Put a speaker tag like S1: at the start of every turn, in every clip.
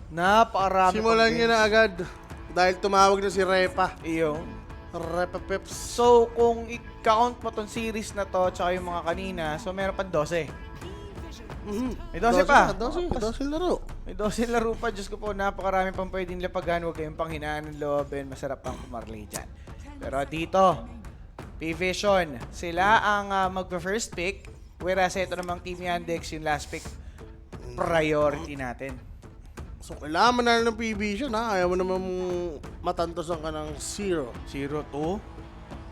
S1: Napakarami.
S2: Simulan nyo na agad. Dahil tumawag na si Repa.
S1: Iyo.
S2: Repa Peps.
S1: So, kung i-count mo tong series na to, tsaka yung mga kanina, so meron pa 12. May 12 pa.
S2: 12 laro.
S1: May 12 laro pa. Diyos ko po, napakarami pang pwedeng lapagan. Huwag kayong panghinaan ng loobin. Masarap pang kumarlay dyan. Pero dito, P-Vision, sila ang mag-first pick. Whereas ito namang Team Yandex, yung last pick, priority natin.
S2: So, kailangan mo na ng PB ha. Ayaw mo naman matantosan ka ng 0.
S1: 0-2.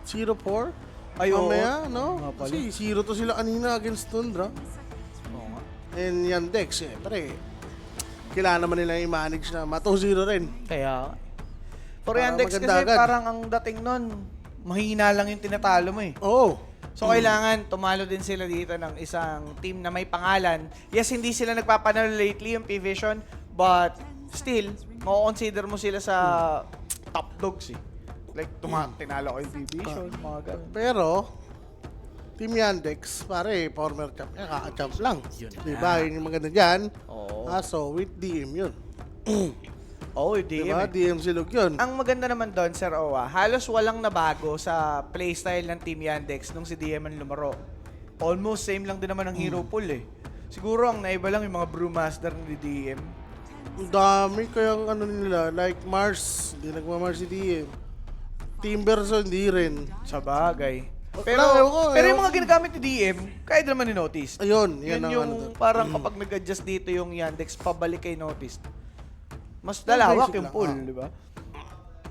S2: 0-4?
S1: Ay, oo.
S2: Mamaya, no?
S1: Nga pala.
S2: Kasi 0 to sila kanina against Tundra.
S1: Oo nga.
S2: And Yandex, pre. Kailangan naman nila i-manage na ma-2-0 rin.
S1: Kaya, for
S2: Para
S1: Yandex kasi
S2: maganda agad.
S1: parang ang dating nun, mahina lang yung tinatalo mo eh.
S2: Oo.
S1: So, kailangan tumalo din sila dito ng isang team na may pangalan. Yes, hindi sila nagpapanalo lately yung P-Vision, but still, mako-consider mo sila sa top dogs eh. Like, tinalo ko yung P-Vision, mga ganun.
S2: Pero, Team Yandex, pare, former champ. Kaka-champ lang.
S1: Yun
S2: Diba?
S1: na.
S2: Yun yung maganda dyan.
S1: Oo.
S2: So, with DM yun.
S1: Oh, DM
S2: Diba?
S1: eh.
S2: DM silog yun.
S1: Ang maganda naman doon, Sir Owa, halos walang nabago sa playstyle ng Team Yandex nung si DM ang lumaro. Almost same lang din naman ang hero pool eh. Siguro ang naiba lang yung mga Brewmaster ni DM.
S2: Ang dami kayang ano nila, like Mars. Hindi nagmamars si DM. Timberson, hindi rin.
S1: Sa bagay. Pero,
S2: Ewan ko.
S1: yung mga ginagamit ni DM, kahit naman ni-notice.
S2: Ayun,
S1: Yun
S2: yan ang
S1: yung
S2: ano doon.
S1: parang kapag nag-adjust dito yung Yandex, pabalik kay notice. Mas dalawak
S2: basic
S1: yung
S2: lang,
S1: pool, di ba?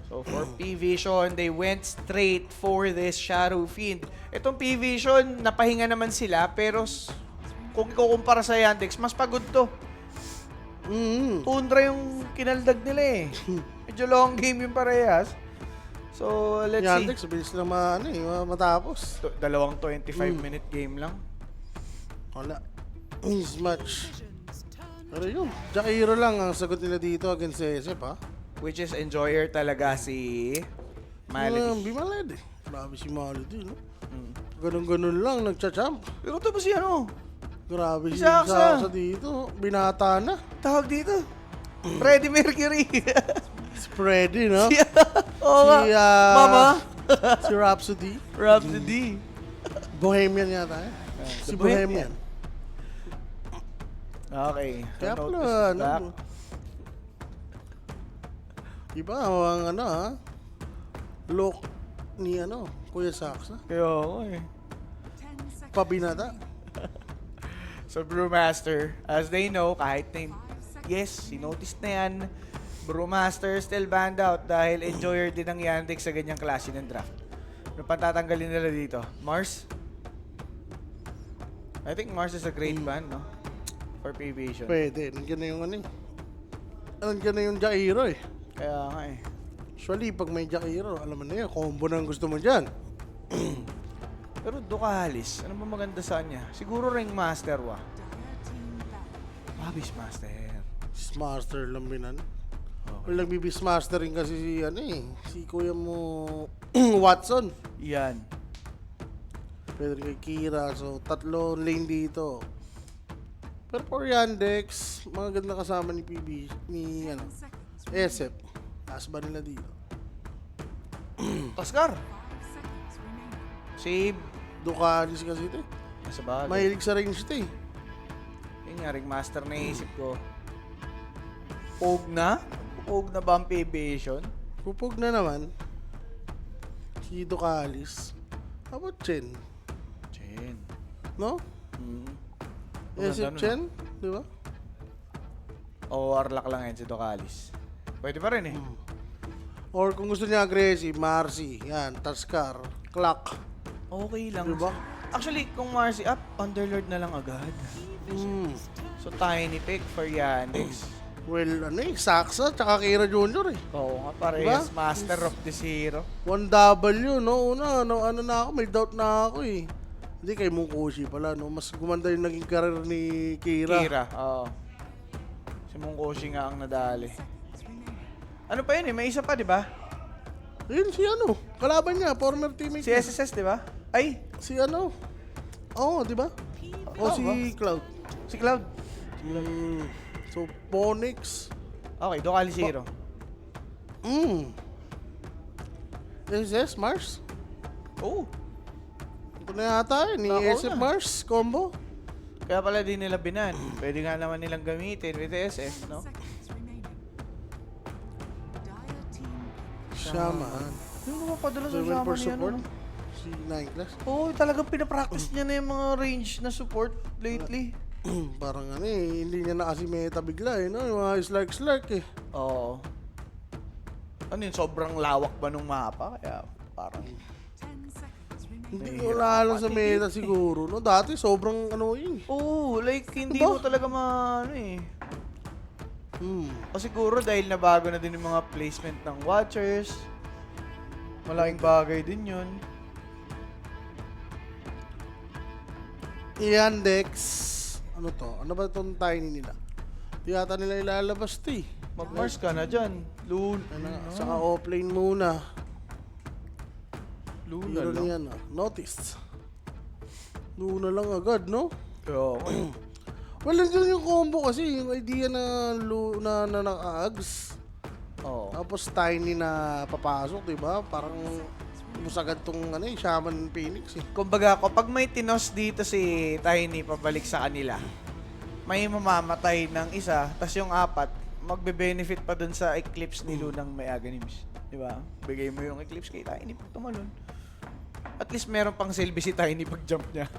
S1: So for P-Vision, they went straight for this Shadow Fiend. Itong P-Vision, napahinga naman sila, pero kung ikukumpara sa Yandex, mas pagod to. Tundra yung kinaldag nila eh. Medyo long game yung parehas. So, let's
S2: Yandex,
S1: see.
S2: bilis lang matapos.
S1: Dalawang 25-minute game lang.
S2: Wala. Is much. Pero yun, Jairo lang ang sagot nila dito against SF, ha?
S1: Which is enjoyer talaga si Malady.
S2: Bimaled eh. Grabe si Maledy, no? Ganun-ganun lang, nagcha-champ.
S1: Pero ito ba si ano?
S2: Grabe si
S1: Saksa.
S2: Saksa dito. Binata na.
S1: Tawag dito. Freddie Mercury.
S2: Si Freddy, no?
S1: Oo nga.
S2: Si,
S1: Mama.
S2: si Rhapsody.
S1: Rhapsody.
S2: Bohemian yata, eh. Si
S1: Bohemian.
S2: Bohemian.
S1: Okay.
S2: Kaya
S1: So,
S2: pala,
S1: notice is back.
S2: ano? Iba ang ano, ha? Look ni ano, Kuya Saksa.
S1: Kaya ako eh.
S2: Pabinata.
S1: So Brewmaster, as they know, kahit na yes, si-notice na yan, Brewmaster still banned out dahil enjoyer din ng Yandex sa ganyang klase ng draft. Ano pang tatanggalin nila dito? Mars? I think Mars is a great ban, no? For P-Vision.
S2: Pwede. Nandiyan na yung ano eh. Nandiyan na yung Jairo eh.
S1: Kaya nga eh.
S2: Usually, pag may Jairo, alam mo na yun, combo na ang gusto mo dyan.
S1: Pero Ducalis, ano ba maganda sa kanya? Siguro Ringmaster wa. Beastmaster.
S2: Beastmaster lang binan.
S1: Okay.
S2: Well, nagbi-Beastmaster rin kasi si, ano eh, si kuya mo, Watson.
S1: Yan.
S2: Pwede rin kay Kira, so tatlo lane dito. Pero for Yandex, mga ganda kasama ni PB, ni ano, SF. Taas ba nila dito?
S1: Oscar. Save.
S2: Ducalis kasi ito eh.
S1: Sa bagay.
S2: Mahilig sa range ito eh.
S1: Yun nga, Ringmaster na isip ko. Pog na? Pog na ba ang P-Vision?
S2: Pupog na naman. Si Ducalis. How about Chen?
S1: Chen.
S2: No?
S1: Maganda
S2: SF
S1: nun,
S2: Chen? Di ba?
S1: O Arlak lang yan si Ducalis. Pwede pa rin eh.
S2: Or kung gusto niya aggressive, Marcy. Yan, Taskar. Clock.
S1: Okay lang.
S2: Diba?
S1: Actually, kung Marcy up, Underlord na lang agad. So, tiny pick for Yandex.
S2: Well, ano eh, Saksa tsaka Kira Jr. eh.
S1: Oo nga, parehas.
S2: Diba?
S1: Master of the Zero.
S2: 1W, no? Una, no, ano na ako, may doubt na ako eh. Hindi, kay Mungkoshi pala, no? Mas gumanda yung naging career ni Kira.
S1: Kira, oo. Si Mungkoshi nga ang nadali. Ano pa yun eh? May isa pa, di ba?
S2: Ayun, si ano, kalaban niya, former teammate
S1: Si
S2: niya.
S1: SSS, di ba? Ay,
S2: Si ano? Oo, di ba? O
S1: Oo
S2: si
S1: ba?
S2: Cloud.
S1: si Cloud.
S2: So, Ponix.
S1: Okay, Dokali Zero.
S2: SS, Mars.
S1: Oh,
S2: Ito na yata yun, ni
S1: Nako
S2: SF
S1: na.
S2: Mars combo.
S1: kaya pala di nila binan. Pwede nga naman nilang gamitin with SF, no?
S2: Shaman.
S1: Yung napapadala sa
S2: Level
S1: Shaman
S2: for
S1: yan,
S2: support.
S1: ano?
S2: Si 9 class.
S1: Oo, talagang pinapractice niya na yung mga range na support lately.
S2: Parang ano eh, hindi niya na kasi meta bigla eh, no? Yung mga slark eh.
S1: Oo. Ano yun, sobrang lawak ba nung mapa? Kaya parang...
S2: Hindi
S1: Mahirap
S2: ko wala lang sa
S1: pati.
S2: meta siguro, no? Dati sobrang ano yun.
S1: Oo, like hindi
S2: Diba?
S1: mo talaga ano eh.
S2: Hmm.
S1: O siguro dahil nabago na din yung mga placement ng watchers. Malaking bagay din yun.
S2: Yandex. Ano to? Ano ba itong tiny nila? Di yata nila ilalabas to eh.
S1: Mag-Mars ka na dyan.
S2: Saka offlane muna.
S1: Luna
S2: Hero
S1: lang.
S2: yan ah. Noticed. Luna lang agad, no?
S1: Oo.
S2: Well, nandiyan yung combo kasi, yung idea na naka-ags.
S1: Oo.
S2: Tapos tiny na papasok, di ba? Parang musagad tong ano, Shaman Phoenix eh.
S1: Kumbaga, kapag may tinos dito si Tiny pabalik sa kanila, may mamamatay ng isa, tas yung apat, magbe-benefit pa dun sa Eclipse ni Lunang may Aganims. Di ba? Bigay mo yung Eclipse kay Tiny pag tumalon. At least meron pang silbi si Tiny pag jump niya.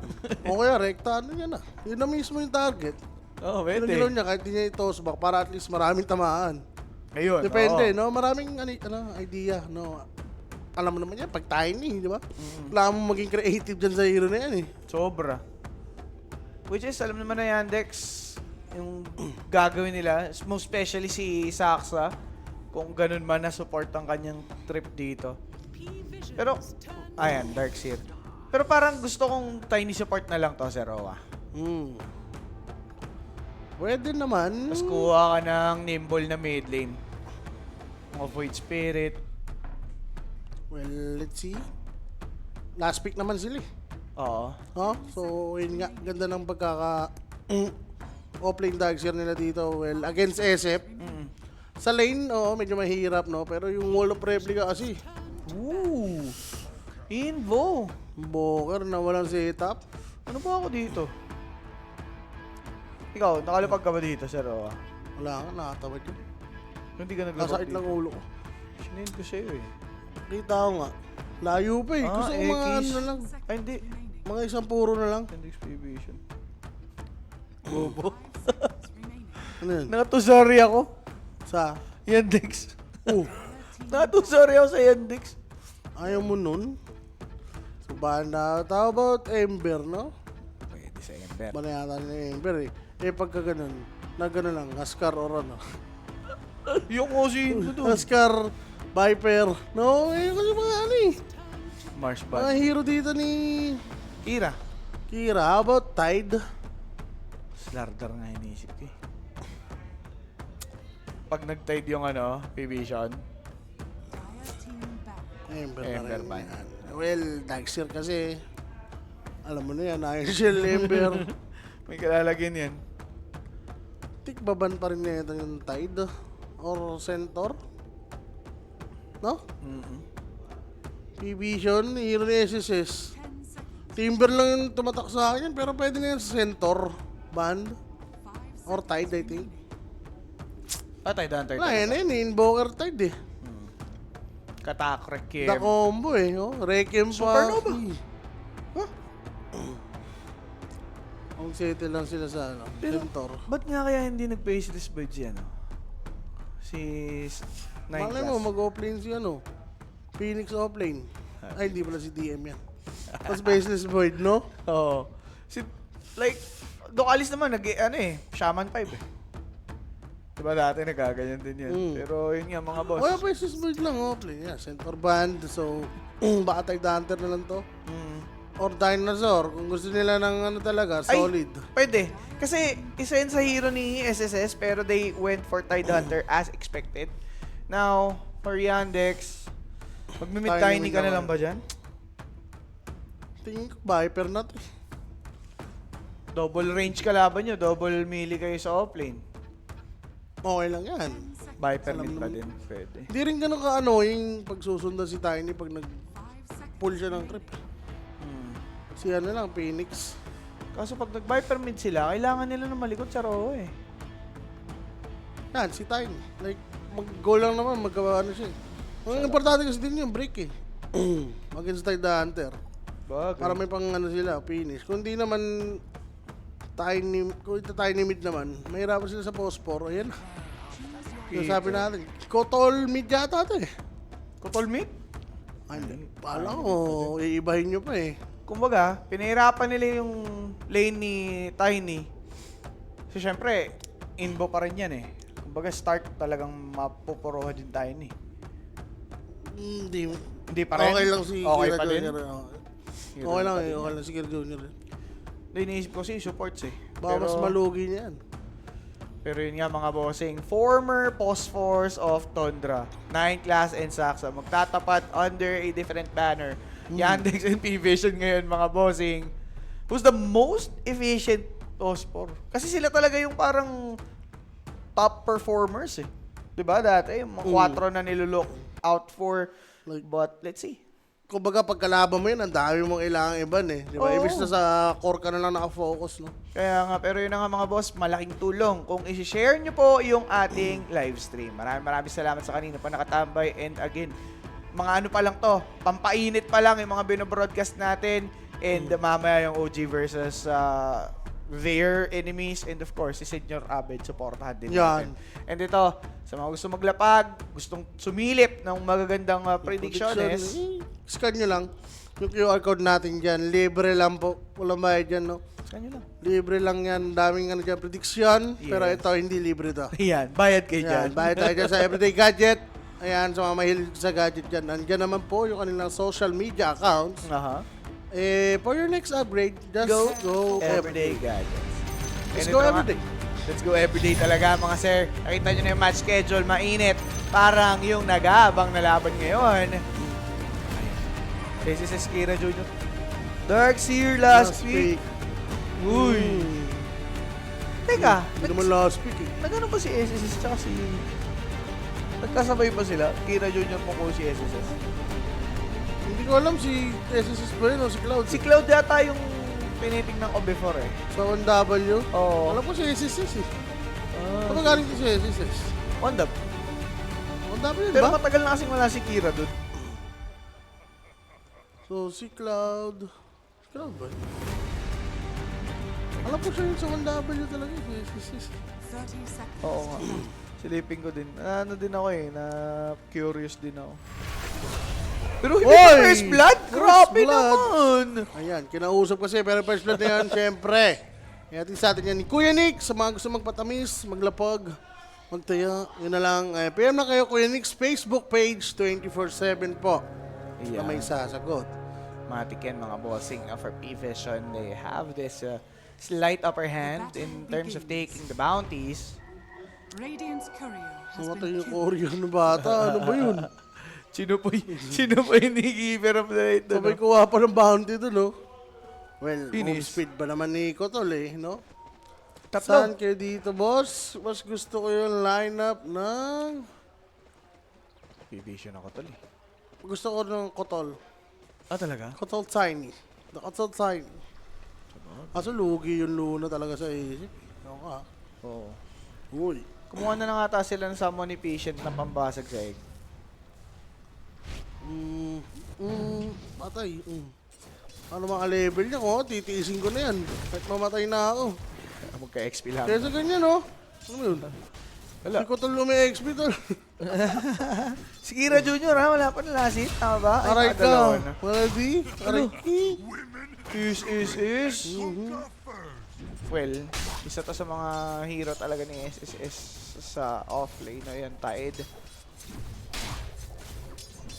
S2: O kaya, rekta ano yan ah. Yun na mismo yung target.
S1: Oo,
S2: Pero
S1: pwede.
S2: nilaw niya kahit di niya i-toss back para at least maraming tamaan.
S1: Ayun,
S2: Depende,
S1: oo.
S2: no? Maraming idea, no? Alam mo naman yan, pag tiny, di ba? Kailangan mo maging creative dyan sa hero na yan eh.
S1: Sobra. Which is, alam naman na Yandex, yung gagawin nila, most especially si Saksa, kung ganun man na support ang kanyang trip dito. Pero, ayan, Darkseer. Pero parang gusto kong tiny support na lang to, Sir Owa.
S2: Pwede naman.
S1: Tapos kuha ka ng nimble na mid lane. Mga Void Spirit.
S2: Well, let's see. Last pick naman sila eh.
S1: Oo.
S2: Oh, so yun nga, ganda ng pagkaka offlane Darkseer nila dito. Well, against SF. Sa lane, medyo mahirap, no? Pero yung wall of replica kasi,
S1: Ooh! Invo!
S2: Boker na walang setup.
S1: Ano ba ako dito? Ikaw, nakalapag ka ba dito, Sir Owa?
S2: Wala ka, nakatawad yun.
S1: Hindi ka naglapag
S2: Nasakit
S1: dito.
S2: lang ulo ko.
S1: Sinend ko sa'yo eh.
S2: Kita ko nga. Layo pa eh. Gusto ko mga
S1: X.
S2: ano na lang.
S1: Ay, hindi.
S2: Mga isang puro na lang.
S1: Index Vision.
S2: Bobo. Ano yun?
S1: Nakatusori ako.
S2: Sa?
S1: Yandex.
S2: Oh,
S1: Nakatusori ako sa Yandex.
S2: ayaw mo nun? So, banda. How about Ember, no?
S1: Pwede sa Ember.
S2: Banayatan ni Ember eh. Eh, pagka ganun, na ganun lang, Huskar or ano.
S1: Yung kasi ito doon.
S2: Huskar, Viper. No, eh, kasi mga ano eh.
S1: Mars
S2: Mga
S1: Band.
S2: hero dito ni
S1: Ira.
S2: Kira. How about Tide?
S1: Slardar nga iniisip ko eh. Pag nag-tide yung ano, Vision.
S2: Ember,
S1: Ember
S2: pa
S1: ba?
S2: rin yan. Well, Darkseer kasi, alam mo na yan, Iron Shell, Ember.
S1: May kalalagyan yan.
S2: Tikbaban pa rin nito yung Tide or Centaur. No? P-Vision, hero ni SSS. Timber lang yung tumatak sa akin, pero pwede na yan sa Centaur band. Or Tide, I think.
S1: Tide Hunter.
S2: Wala, yan yun, Invoker Tide eh.
S1: Katak,
S2: The
S1: Rekiem.
S2: combo eh, oh. Requiem pa.
S1: Supernova.
S2: Huh? Ang settle lang sila sa ano,
S1: Pero,
S2: Centaur.
S1: ba't nga kaya hindi nag-faceless bird si ano? Si Nine
S2: Malay mo, mag-offlane si ano, Phoenix offlane. Ay, hindi pala si DM yan. Tapos Baseless Void, no?
S1: Oo. Si, like, Dokalis naman, ano eh, Shaman 5 eh. Diba dati nagaganyan din yan. Pero yun nga mga boss.
S2: O, Baseless Void lang, offlane. Yeah, Centaur band, so, baka Tide Hunter na lang to. Or Dinosaur, kung gusto nila ng ano talaga,
S1: Ay,
S2: solid.
S1: pwede. Kasi isa yun sa hero ni SSS pero they went for Tide Hunter as expected. Now, for Yandex, magmimid
S2: Tiny
S1: tiny ka na
S2: naman.
S1: lang ba dyan?
S2: Tingin ko, Viper na to.
S1: Double range kalaban nyo, double melee kayo sa offlane.
S2: Okay lang yan.
S1: Viper
S2: Alam
S1: mid ba
S2: naman.
S1: din? Pwede.
S2: Hindi rin ganun ka-annoying pag susundan si Tiny pag nag-pull siya ng creep. Si ano lang, Phoenix.
S1: Kaso pag nag-Viper mid sila, kailangan nila na malikot sa row eh.
S2: Yan, si Tiny. Like, mag-goal lang naman, ano siya. Ang importante kasi din yung break eh. Against the Hunter.
S1: Bagay.
S2: Para may pang ano sila, finish. Kung di naman kung ito Tiny mid naman, mahirapan sila sa post-4. Ayan. Sabi natin, Kotol mid yata ito eh.
S1: Kotol mid?
S2: Ay, pala ko, iibahin nyo pa eh.
S1: Kumbaga, pinahirapan nila yung lane ni Tiny. So, syempre, inbo pa rin yan eh. Kumbaga, start talagang mapupuruha din Tiny. Hindi pa rin?
S2: Okay lang si
S1: Okay
S2: Kira
S1: pa din?
S2: Junior. Okay lang eh, okay lang si Kira Junior.
S1: Hindi, iniisip ko si supports eh.
S2: Baka mas malugi niya yan.
S1: Pero yun nga mga bossing, former post force of Tundra, 9 class and Saxa, magtatapat under a different banner. Yandex and P-Vision ngayon mga bossing. Who's the most efficient post force? Kasi sila talaga yung parang top performers eh. 'Di ba dati, yung mga 4 na nilulook out for.
S2: Like,
S1: But let's see.
S2: kumbaga pagkalaban mo yun, ang dami mong ilangang iban eh. Di ba?
S1: Oo.
S2: Ibig na sa core ka na lang nakafocus, no?
S1: Kaya nga, pero yun na nga mga boss, malaking tulong kung isi-share nyo po yung ating live stream. Maraming salamat sa kanina pa nakatambay. And again, mga ano pa lang to, pampainit pa lang yung mga binobroadcast natin. And mamaya yung OG versus their enemies. And of course, si Senior Abed, supportahan din natin.
S2: Yan.
S1: And ito, sa mga gusto maglapag, gustong sumilip ng magagandang predictions.
S2: Scan nyo lang. Yung QR code natin dyan, libre lang po. Walang bayad dyan, no?
S1: Saan nyo lang?
S2: Libre lang yan. Daming ano dyan, prediction.
S1: Yes.
S2: Pero ito, hindi libre to.
S1: Ayan, bayad kayo dyan.
S2: Yan, bayad tayo dyan sa Everyday Gadget. Ayan, sa mga mahilig sa gadget dyan. Nandiyan naman po yung kanilang social media accounts.
S1: Aha.
S2: For your next upgrade, just go
S1: everyday gadgets.
S2: Let's
S1: And
S2: go
S1: ito nga,
S2: everyday.
S1: Let's go everyday talaga mga sir. Nakita nyo na yung match schedule, mainit. Parang yung nag-aabang na laban ngayon. This is Kira Junior. Darkseer last week. Uy. Teka,
S2: Hindi naman last week eh.
S1: nag-ano ba si SSS tsaka si... Nagkasabay ba sila? Kira Junior mo ko si SSS.
S2: Hindi ko alam si SSS ba yun o si Cloud.
S1: Si Cloud yata yung pinitignan ko before eh.
S2: Sa 1W.
S1: Oo.
S2: Alam ko si SSS eh. Ano galing ko si SSS?
S1: Wanda.
S2: 1W
S1: Pero
S2: ba?
S1: matagal na kasing wala si Kira doon.
S2: So si Cloud. Si Cloud ba? Alam ko siya yun sa 1W talaga si SSS.
S3: 30 seconds.
S1: Oo nga. Silipin ko din. Ano din ako eh, na curious din ako. Pero hindi
S2: Oy!
S1: pa first blood?
S2: First
S1: Grabe
S2: blood.
S1: naman!
S2: Ayan, kinausap kasi pero first blood na yan, syempre. Iyatin sa atin yan ni Kuya Nick sa mga gusto magpatamis, maglapag, magtaya. Yun na lang. PM na kayo Kuya Nick's Facebook page 24/7 po. Na may sasagot.
S1: Matik yan mga bossing for P-Vision. They have this slight upper hand in terms of taking the bounties.
S3: Radiant's courier has
S2: Namatay
S3: been
S2: yung
S3: killed.
S2: Korean na bata. Ano ba yun?
S1: Sino po yung nag-keeper of the night doon?
S2: Sabay kuha pa ng bounty doon, no? Well,
S1: Finish.
S2: home speed ba naman ni Kotol eh, no?
S1: Tatlo.
S2: Saan kayo dito, boss? Mas gusto ko yung lineup ng...
S1: P-Vision ako tol eh.
S2: Gusto ko ng Kotol.
S1: Ah, talaga?
S2: Kotol Tiny. The Kotol Tiny. Kaso lugi yung Luna talaga sa isip. Ano ka?
S1: Oo.
S2: Uy.
S1: Kumuha na nga ata sila ng summon ni patient na pambasag sa egg.
S2: Patay. Ano mga level niya ko? Titiisin ko na yan. Kahit mamatay na ako.
S1: Magka-XP lang.
S2: Kaya sa ganyan, no? Ano yun?
S1: Wala.
S2: Si Kotol may XP tol.
S1: Si Kira Junior ha, wala pa na lasit. Tama ba? Ay,
S2: Aray
S1: nakadalawa
S2: ka.
S1: na.
S2: Wala di. Aray ki.
S1: Is. Well, isa to sa mga hero talaga ni SSS sa offlane. Ayan, Tide.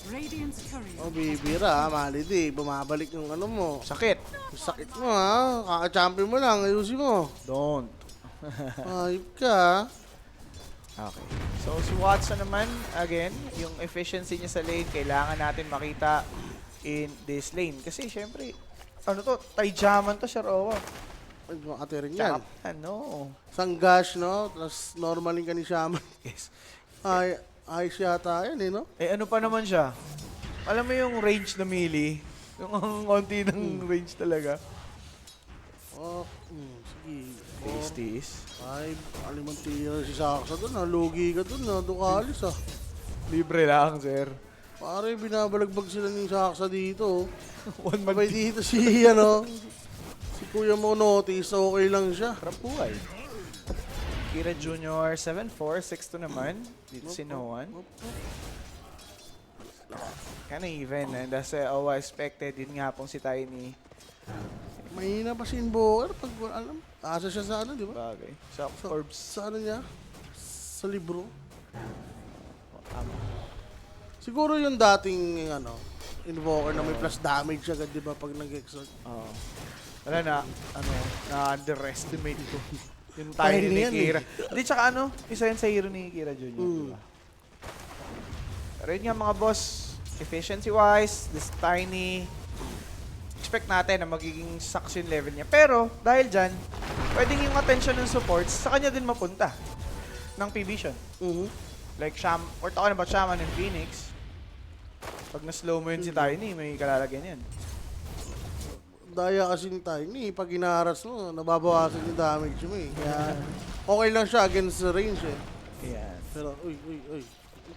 S3: Radiant's courier.
S2: Oh, bibira, mali di. Bumabalik yung ano mo.
S1: Sakit.
S2: Sakit mo ha. Kaka-champion mo lang. Ayusin mo.
S1: Don't.
S2: Ayup ka.
S1: Okay. So, si Watson naman, again, yung efficiency niya sa lane, kailangan natin makita in this lane. Kasi, syempre, ano to, Taijaman to, Sharowa.
S2: Ay, ate rin yan.
S1: Tsaka, ano?
S2: Sanggash, no? Tapos normaling ka ni Shaman.
S1: Yes.
S2: Ay, ayos yata yan, eh, no?
S1: Eh, ano pa naman siya? Alam mo yung range na melee? Yung ang konti ng range talaga.
S2: Oh, sige.
S1: Tasties.
S2: 5, alimang tier si Saksa doon, ha? Lugi ka doon, ha? Doon ka alis, ha?
S1: Libre lang, sir.
S2: Pare, binabalagbag sila ni Saksa dito.
S1: One man
S2: Sabay dito si, ano, si Kuya mo notice, okay lang siya.
S1: Sarap buhay. Kira Junior, 7-4, 6-2 naman. Dito si Noan. Kinda even, and as expected, yun nga pong si Tiny.
S2: Mahina pa si Invoker pag alam. Asa siya sa ano, di ba?
S1: Bagay. Sa
S2: Sa,
S1: Forbes.
S2: sa ano niya? Sa libro.
S1: Tama.
S2: Siguro yung dating, ano, Invoker na may plus damage agad, di ba, pag nag-exalt.
S1: Oo. Wala na, na-underestimate ko. Yung
S2: Tiny
S1: Tiny ni
S2: yan,
S1: Kira. Hindi, tsaka isa yun sa hero ni Kira Junior, diba? Pero yun nga mga boss, efficiency-wise, this Tiny, expect natin na magiging sucks yung level niya. Pero, dahil dyan, pwedeng yung attention ng supports, sa kanya din mapunta ng P-Vision. Like, we're talking about Shaman and Phoenix. Pag na-slow mo yun si Tiny, may kalalagyan yan.
S2: Daya kasi ni Tiny, pag inaharas mo, nababawasan yung damage mo, eh. Kaya, okay lang siya against the range, eh.
S1: Ayan.
S2: Pero, uy.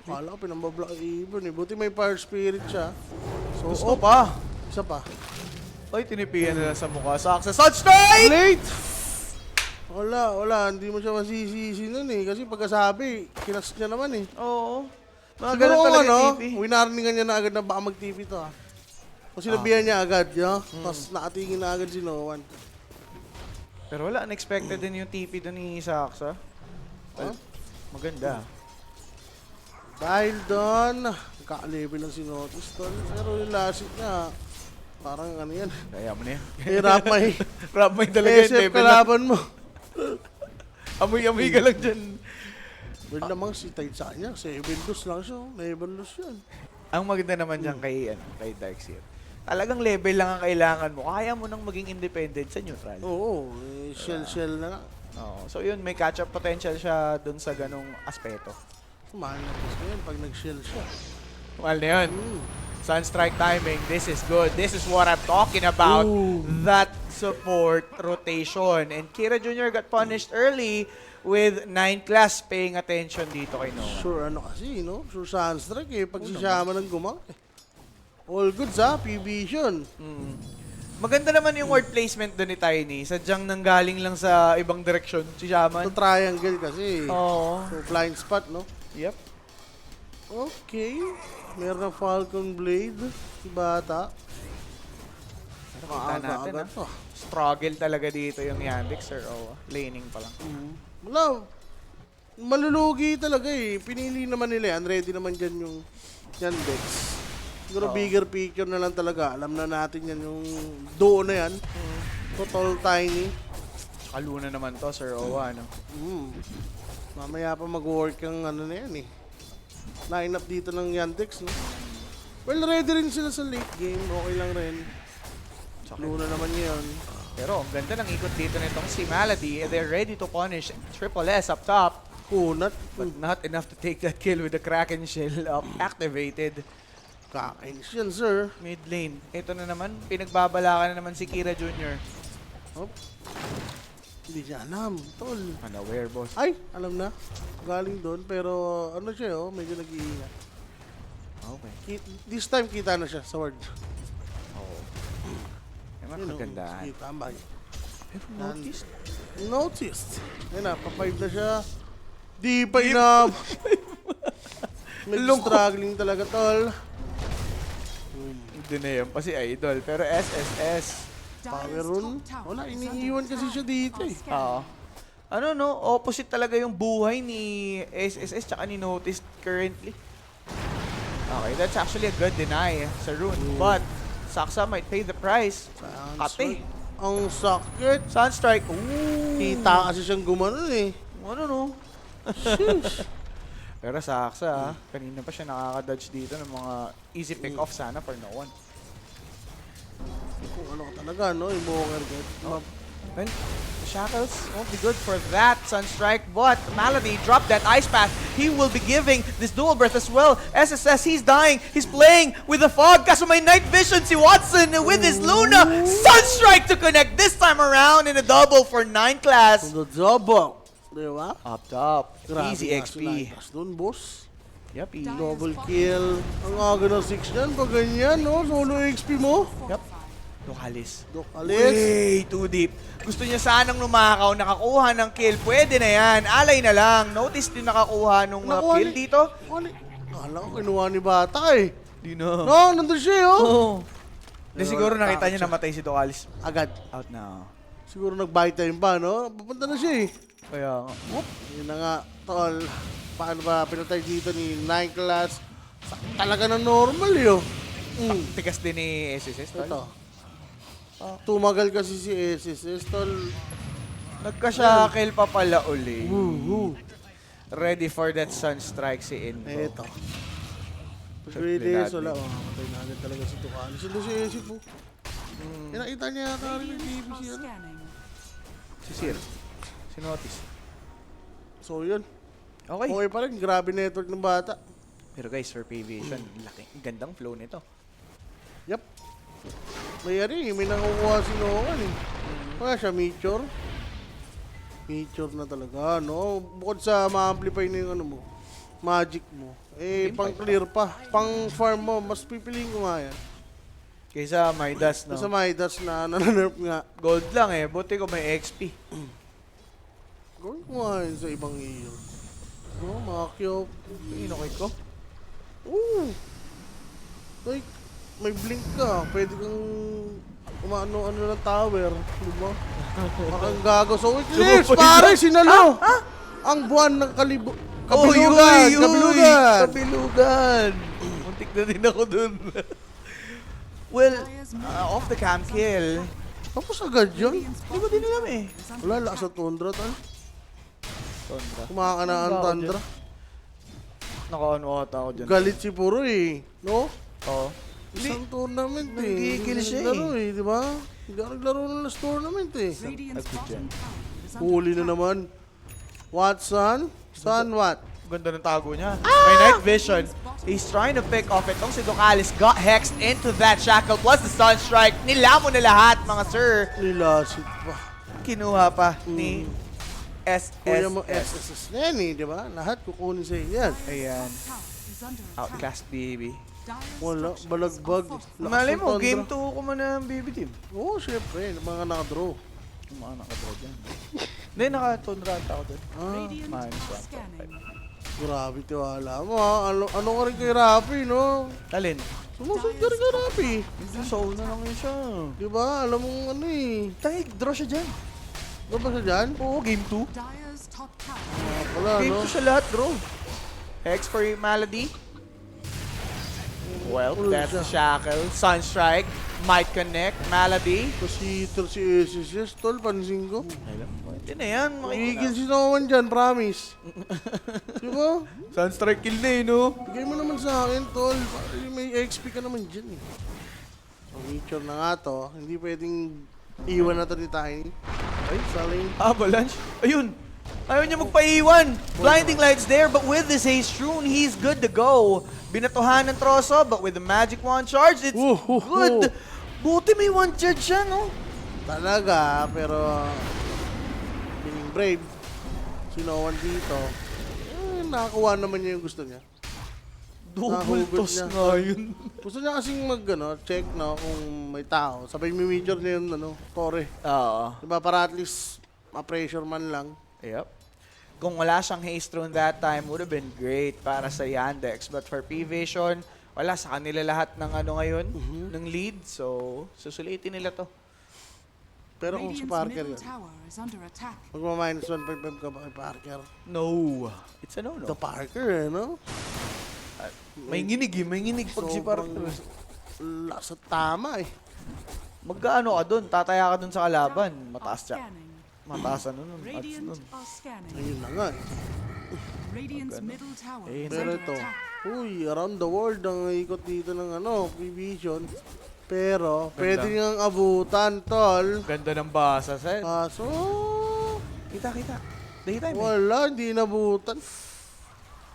S2: Kala ko pinambablock even, eh. Buti may fire spirit siya. So,
S1: Gusto pa.
S2: isa pa.
S1: Ay, tinipihan nila sa mukha. Success. Sunstrike!
S2: Late! Wala. Hindi mo siya masisisi nun, eh. Kasi pagkasabi, kinas niya naman, eh.
S1: Oo. Mga
S2: Siguro
S1: ganun talaga
S2: ano,
S1: yung TP.
S2: winarningan niya na agad na baka mag-TP to, ha. O sinabihan niya agad, no? Tapos nakatingin na agad si Noan.
S1: Pero wala, unexpected din yung TP doon ni Saksa. Well, maganda.
S2: Dahil doon, kaka-level lang si Notice, tol. Pero yung last hit niya, parang ano yan.
S1: Kaya mo na yan.
S2: Hirap may
S1: Rap may talaga yung
S2: SF
S1: level na.
S2: kalaban mo.
S1: Amoy-amoy ka lang dyan.
S2: Well namang si Tide sa kanya, 7 loss lang siya. 11 loss yan.
S1: Ang maganda naman dyan kay Darkseer. Talagang level lang ang kailangan mo. Kaya mo nang maging independent sa neutral.
S2: Oo, shell na lang.
S1: Oo. So yun, may catch-up potential siya dun sa ganong aspeto.
S2: Mahal na kasi ngayon pag nag-shell siya.
S1: Mahal na yun. Sunstrike timing, this is good. This is what I'm talking about.
S2: Ooh.
S1: That support rotation. And Kira Jr. got punished early with 9 class paying attention dito kay Noah.
S2: Sure ano kasi, no? Sure Sunstrike eh. Pag si Shaman ng gumang eh. All goods ha, P-Vision.
S1: Maganda naman yung word placement doon ni Tiny. Sadyang nanggaling lang sa ibang direksyon si
S2: So
S1: Shaman.
S2: triangle kasi.
S1: Oo.
S2: So blind spot, no?
S1: Yep.
S2: Okay. Meron ng Falcon Blade. Si Bata.
S1: Kita natin
S2: Agad
S1: ha. Struggle talaga dito yung Yandex or laning pa lang.
S2: Wala. Malulugi talaga eh. Pinili naman nila yan. Ready naman dyan yung Yandex. Siguro bigger picture na lang talaga. Alam na natin yan yung duo na yan. Total Tiny.
S1: Kaluna naman to, Sir Owa, no?
S2: Mamaya pa mag-work ang ano na yan eh. Line up dito ng Yandex, no? Well, ready rin sila sa late game. Okay lang rin. Luna naman yun.
S1: Pero ang ganda ng ikot dito nitong si Malady. They're ready to punish Triple S up top.
S2: Kunat.
S1: But not enough to take that kill with the Kraken Shell activated.
S2: Kakainis yan, sir.
S1: Mid lane. Ito na naman, pinagbabalakan na naman si Kira Jr.
S2: Oh. Hindi niya alam, tol.
S1: Unaware, boss.
S2: Ay, alam na. Galing doon, pero ano siya, oh, medyo nag-iingat.
S1: Okay.
S2: This time, kita na siya sa word.
S1: Oo. Ay,
S2: Yun, oh,
S1: magandaan.
S2: sige, tambay.
S1: Pero noticed.
S2: Noticed. Ayun na, pa-5 na siya. Di pa ina. Medyo struggling talaga, tol.
S1: Hindi na yan pa si Idol. Pero SSS.
S2: Power rune. Wala, iniiwan kasi siya dito eh.
S1: Oo. Ano no, opposite talaga yung buhay ni SSS tsaka ni Noticed currently. Okay, that's actually a good deny sa Rune. But, Saksa might pay the price. Ate.
S2: Ang sakit.
S1: Sunstrike. Ooh.
S2: Kita kasi siyang gumanon eh.
S1: Ano no?
S2: Sheesh.
S1: Pero Saksa, kanina pa siya nakaka-dodge dito ng mga easy pick-off sana for no one.
S2: Kung ano ka talaga, no? Invoker get.
S1: Well, the Shackles won't be good for that, Sunstrike, but Malady dropped that Ice Path. He will be giving this dual breath as well. SSS, he's dying. He's playing with the fog. Kaso may night vision si Watson with his Luna. Sunstrike to connect this time around in a double for 9 class.
S2: The double. Diba?
S1: Up top.
S2: Grabe
S1: Easy
S2: nga
S1: XP.
S2: si Nitras dun, boss.
S1: Yep, easy.
S2: Double kill. Ang aga ng 6 yan. Pag ganyan, no? Solo XP mo.
S1: Yep. Dukalis.
S2: Dokalis.
S1: Way too deep. Gusto niya sanang lumakaw, nakakuha ng kill. Pwede na yan. Alay na lang. Notice din nakakuha nung
S2: Nakuha
S1: kill
S2: ni-
S1: dito.
S2: Kala ko kinuha ni Bata eh.
S1: Di na.
S2: No, nandun siya oh.
S1: Oh. Di
S2: Pero
S1: siguro nakita
S2: takot
S1: niya
S2: siya.
S1: namatay si Dukalis.
S2: Agad.
S1: Out na.
S2: Siguro nag-buy time pa, no? Papunta na siya eh.
S1: Kaya nga. Whoop.
S2: Yun na nga, tol. Paano ba pinatay dito ni 9 class? Talaga na normal yun.
S1: Tigas din ni SSS. tol.
S2: Ito. Tumagal kasi si SSS, tol.
S1: Nagka-shackle pa pala uli.
S2: Woohoo.
S1: Ready for that Sunstrike si Invo.
S2: Ito. Pag
S1: Sure,
S2: ready,
S1: Plinad
S2: wala.
S1: din.
S2: Matay na agad talaga si Tukalis. Ito si Esip po. Nakita niya yata rin yung TV
S3: Are
S2: siya.
S3: scanning.
S1: Si Sir. Si Notice.
S2: So yun.
S1: Okay.
S2: Okay pa rin. Grabe network ng bata.
S1: Pero guys, for Aviation, laki. Gandang flow nito.
S2: Yep. May ari, may nakukuha si Noan eh. Kaya siya, Meteor. Meteor na talaga, no? Bukod sa ma-amplify na yung ano mo, magic mo. Eh, pang clear pa. Pang farm mo, mas pipiliin ko nga yan.
S1: Kaysa Midas, no?
S2: Sa Midas na nananurf nga.
S1: Gold lang eh. Buti ko may XP.
S2: Gawin ko nga yun sa ibang iyo. No, mga cute.
S1: Inokay ko.
S2: Ooh! Like, may blink ka. Pwede kang umano-ano ng tower. Diba? Makang gago. So, Eclipse, pare, sinalo! Ang buwan ng kabilugan! Kabilugan!
S1: Kabilugan! Muntik na din ako dun. Well, off the cam kill.
S2: Tapos agad yun.
S1: Hindi ko din alam eh.
S2: Wala, lakas sa Tundra, tal.
S1: Tondra.
S2: Kumakanaan
S1: Ako
S2: Tundra.
S1: Naka-ano ata ako dyan.
S2: Galit si Puro eh. No?
S1: Oo.
S2: Isang tournament eh.
S1: Nagigil siya eh.
S2: Laro eh, di ba? Hindi ako naglaro ng last tournament eh.
S3: Radiant's bottom tower is under
S2: Huli na naman. Watson? Son what?
S1: Ganda ng tago niya. May night vision. He's trying to pick off itong si Dukalis. Got hexed into that shackle plus the Sunstrike. Nilamo na lahat mga sir.
S2: Nilasit pa.
S1: Kinuha pa ni
S2: Kuya mo
S1: SSS.
S2: SSS na yan eh, di ba? Lahat kukunin sa yan.
S1: Ayan.
S3: tower is under attack.
S1: Outclass baby.
S3: Dire's
S2: Wala,
S3: structures
S2: balagbag.
S3: are fortified.
S2: Lakas
S1: Malay
S2: ng
S1: mo,
S2: Tundra.
S1: game 2 ko man ng baby team.
S2: Oo, syempre. Mga nakadraw.
S1: Yung mga nakadraw dyan. Hindi, naka-tundra ako dun.
S3: Radiant
S1: minus
S3: are
S1: 1.5.
S3: scanning.
S2: Grabe tiwala mo ha. Ano ka rin kay Rapi, no?
S1: Alin?
S2: Sumusod ka rin kay Rapi.
S1: Hindi, soul na lang yun siya.
S2: Di ba? Alam mo ano eh.
S1: Tangig, draw siya dyan.
S2: Ano ba siya dyan?
S1: Oo, game 2.
S3: Dire's top tower
S2: Wala,
S1: Game
S2: no?
S1: 2 siya lahat, draw. Hex for Malady. Well,
S2: Ulo
S1: that's the
S2: siya.
S1: shackle. Sunstrike might connect. Malady.
S2: Kasi si SSS, tol, pansin ko.
S1: Hindi na yan.
S2: Igil si Noman dyan, promise. Di ba?
S1: Sunstrike kill na eh, no?
S2: Bigay mo naman sa akin, tol. May XP ka naman dyan eh. So, Meteor na nga to. Hindi pwedeng iwan na to ni Tiny. Ay, saling.
S1: Avalanche. Ayun. Ayaw niya magpaiwan. Blinding lights there, but with this haste rune, he's good to go. Binatuhan ng troso, but with the magic wand charge, it's good. Buti may one charge siya, no?
S2: Talaga, pero feeling brave. Si Noman dito. Nakakuha naman niya yung gusto niya.
S1: Double
S2: Nahugot
S1: toss
S2: niya.
S1: nga yun.
S2: Gusto niya kasing check no, kung may tao. Sabay may Meteor na yun, Tore.
S1: Oo.
S2: Diba, para at least ma-pressure man lang.
S1: Yep. Kung wala siyang haste rune that time, would have been great para sa Yandex. But for P-Vision, wala sa kanila lahat ng ano ngayon, ng lead. So, susulitin nila to.
S2: Pero kung si
S3: Radiant's
S2: Parker
S3: middle
S2: yun,
S3: tower is under attack.
S2: magma-minus 1.5 ka ba kay Parker?
S1: No. It's a no-no.
S2: The Parker, no?
S1: May nginig eh. May nginig pag si
S2: Sobrang
S1: Parker.
S2: Lasa tama eh.
S1: Magkaano ka dun? Tataya ka dun sa kalaban. Mataas siya.
S3: Scanning.
S1: Mataas ano nun. Odds
S3: Radiant
S1: nun.
S3: are scanning.
S2: Ayun na nga eh.
S3: Radiant's middle tower
S1: Ayun.
S3: is
S2: Pero
S3: under
S2: ito,
S3: attack.
S2: uy, around the world ang ikot dito ng P-Vision. Pero,
S1: Ganda.
S2: pwede niyang abutan, tol.
S1: Ganda ng basa, sir.
S2: Kaso,
S1: Kita. Daytime eh.
S2: wala, hindi nabutan.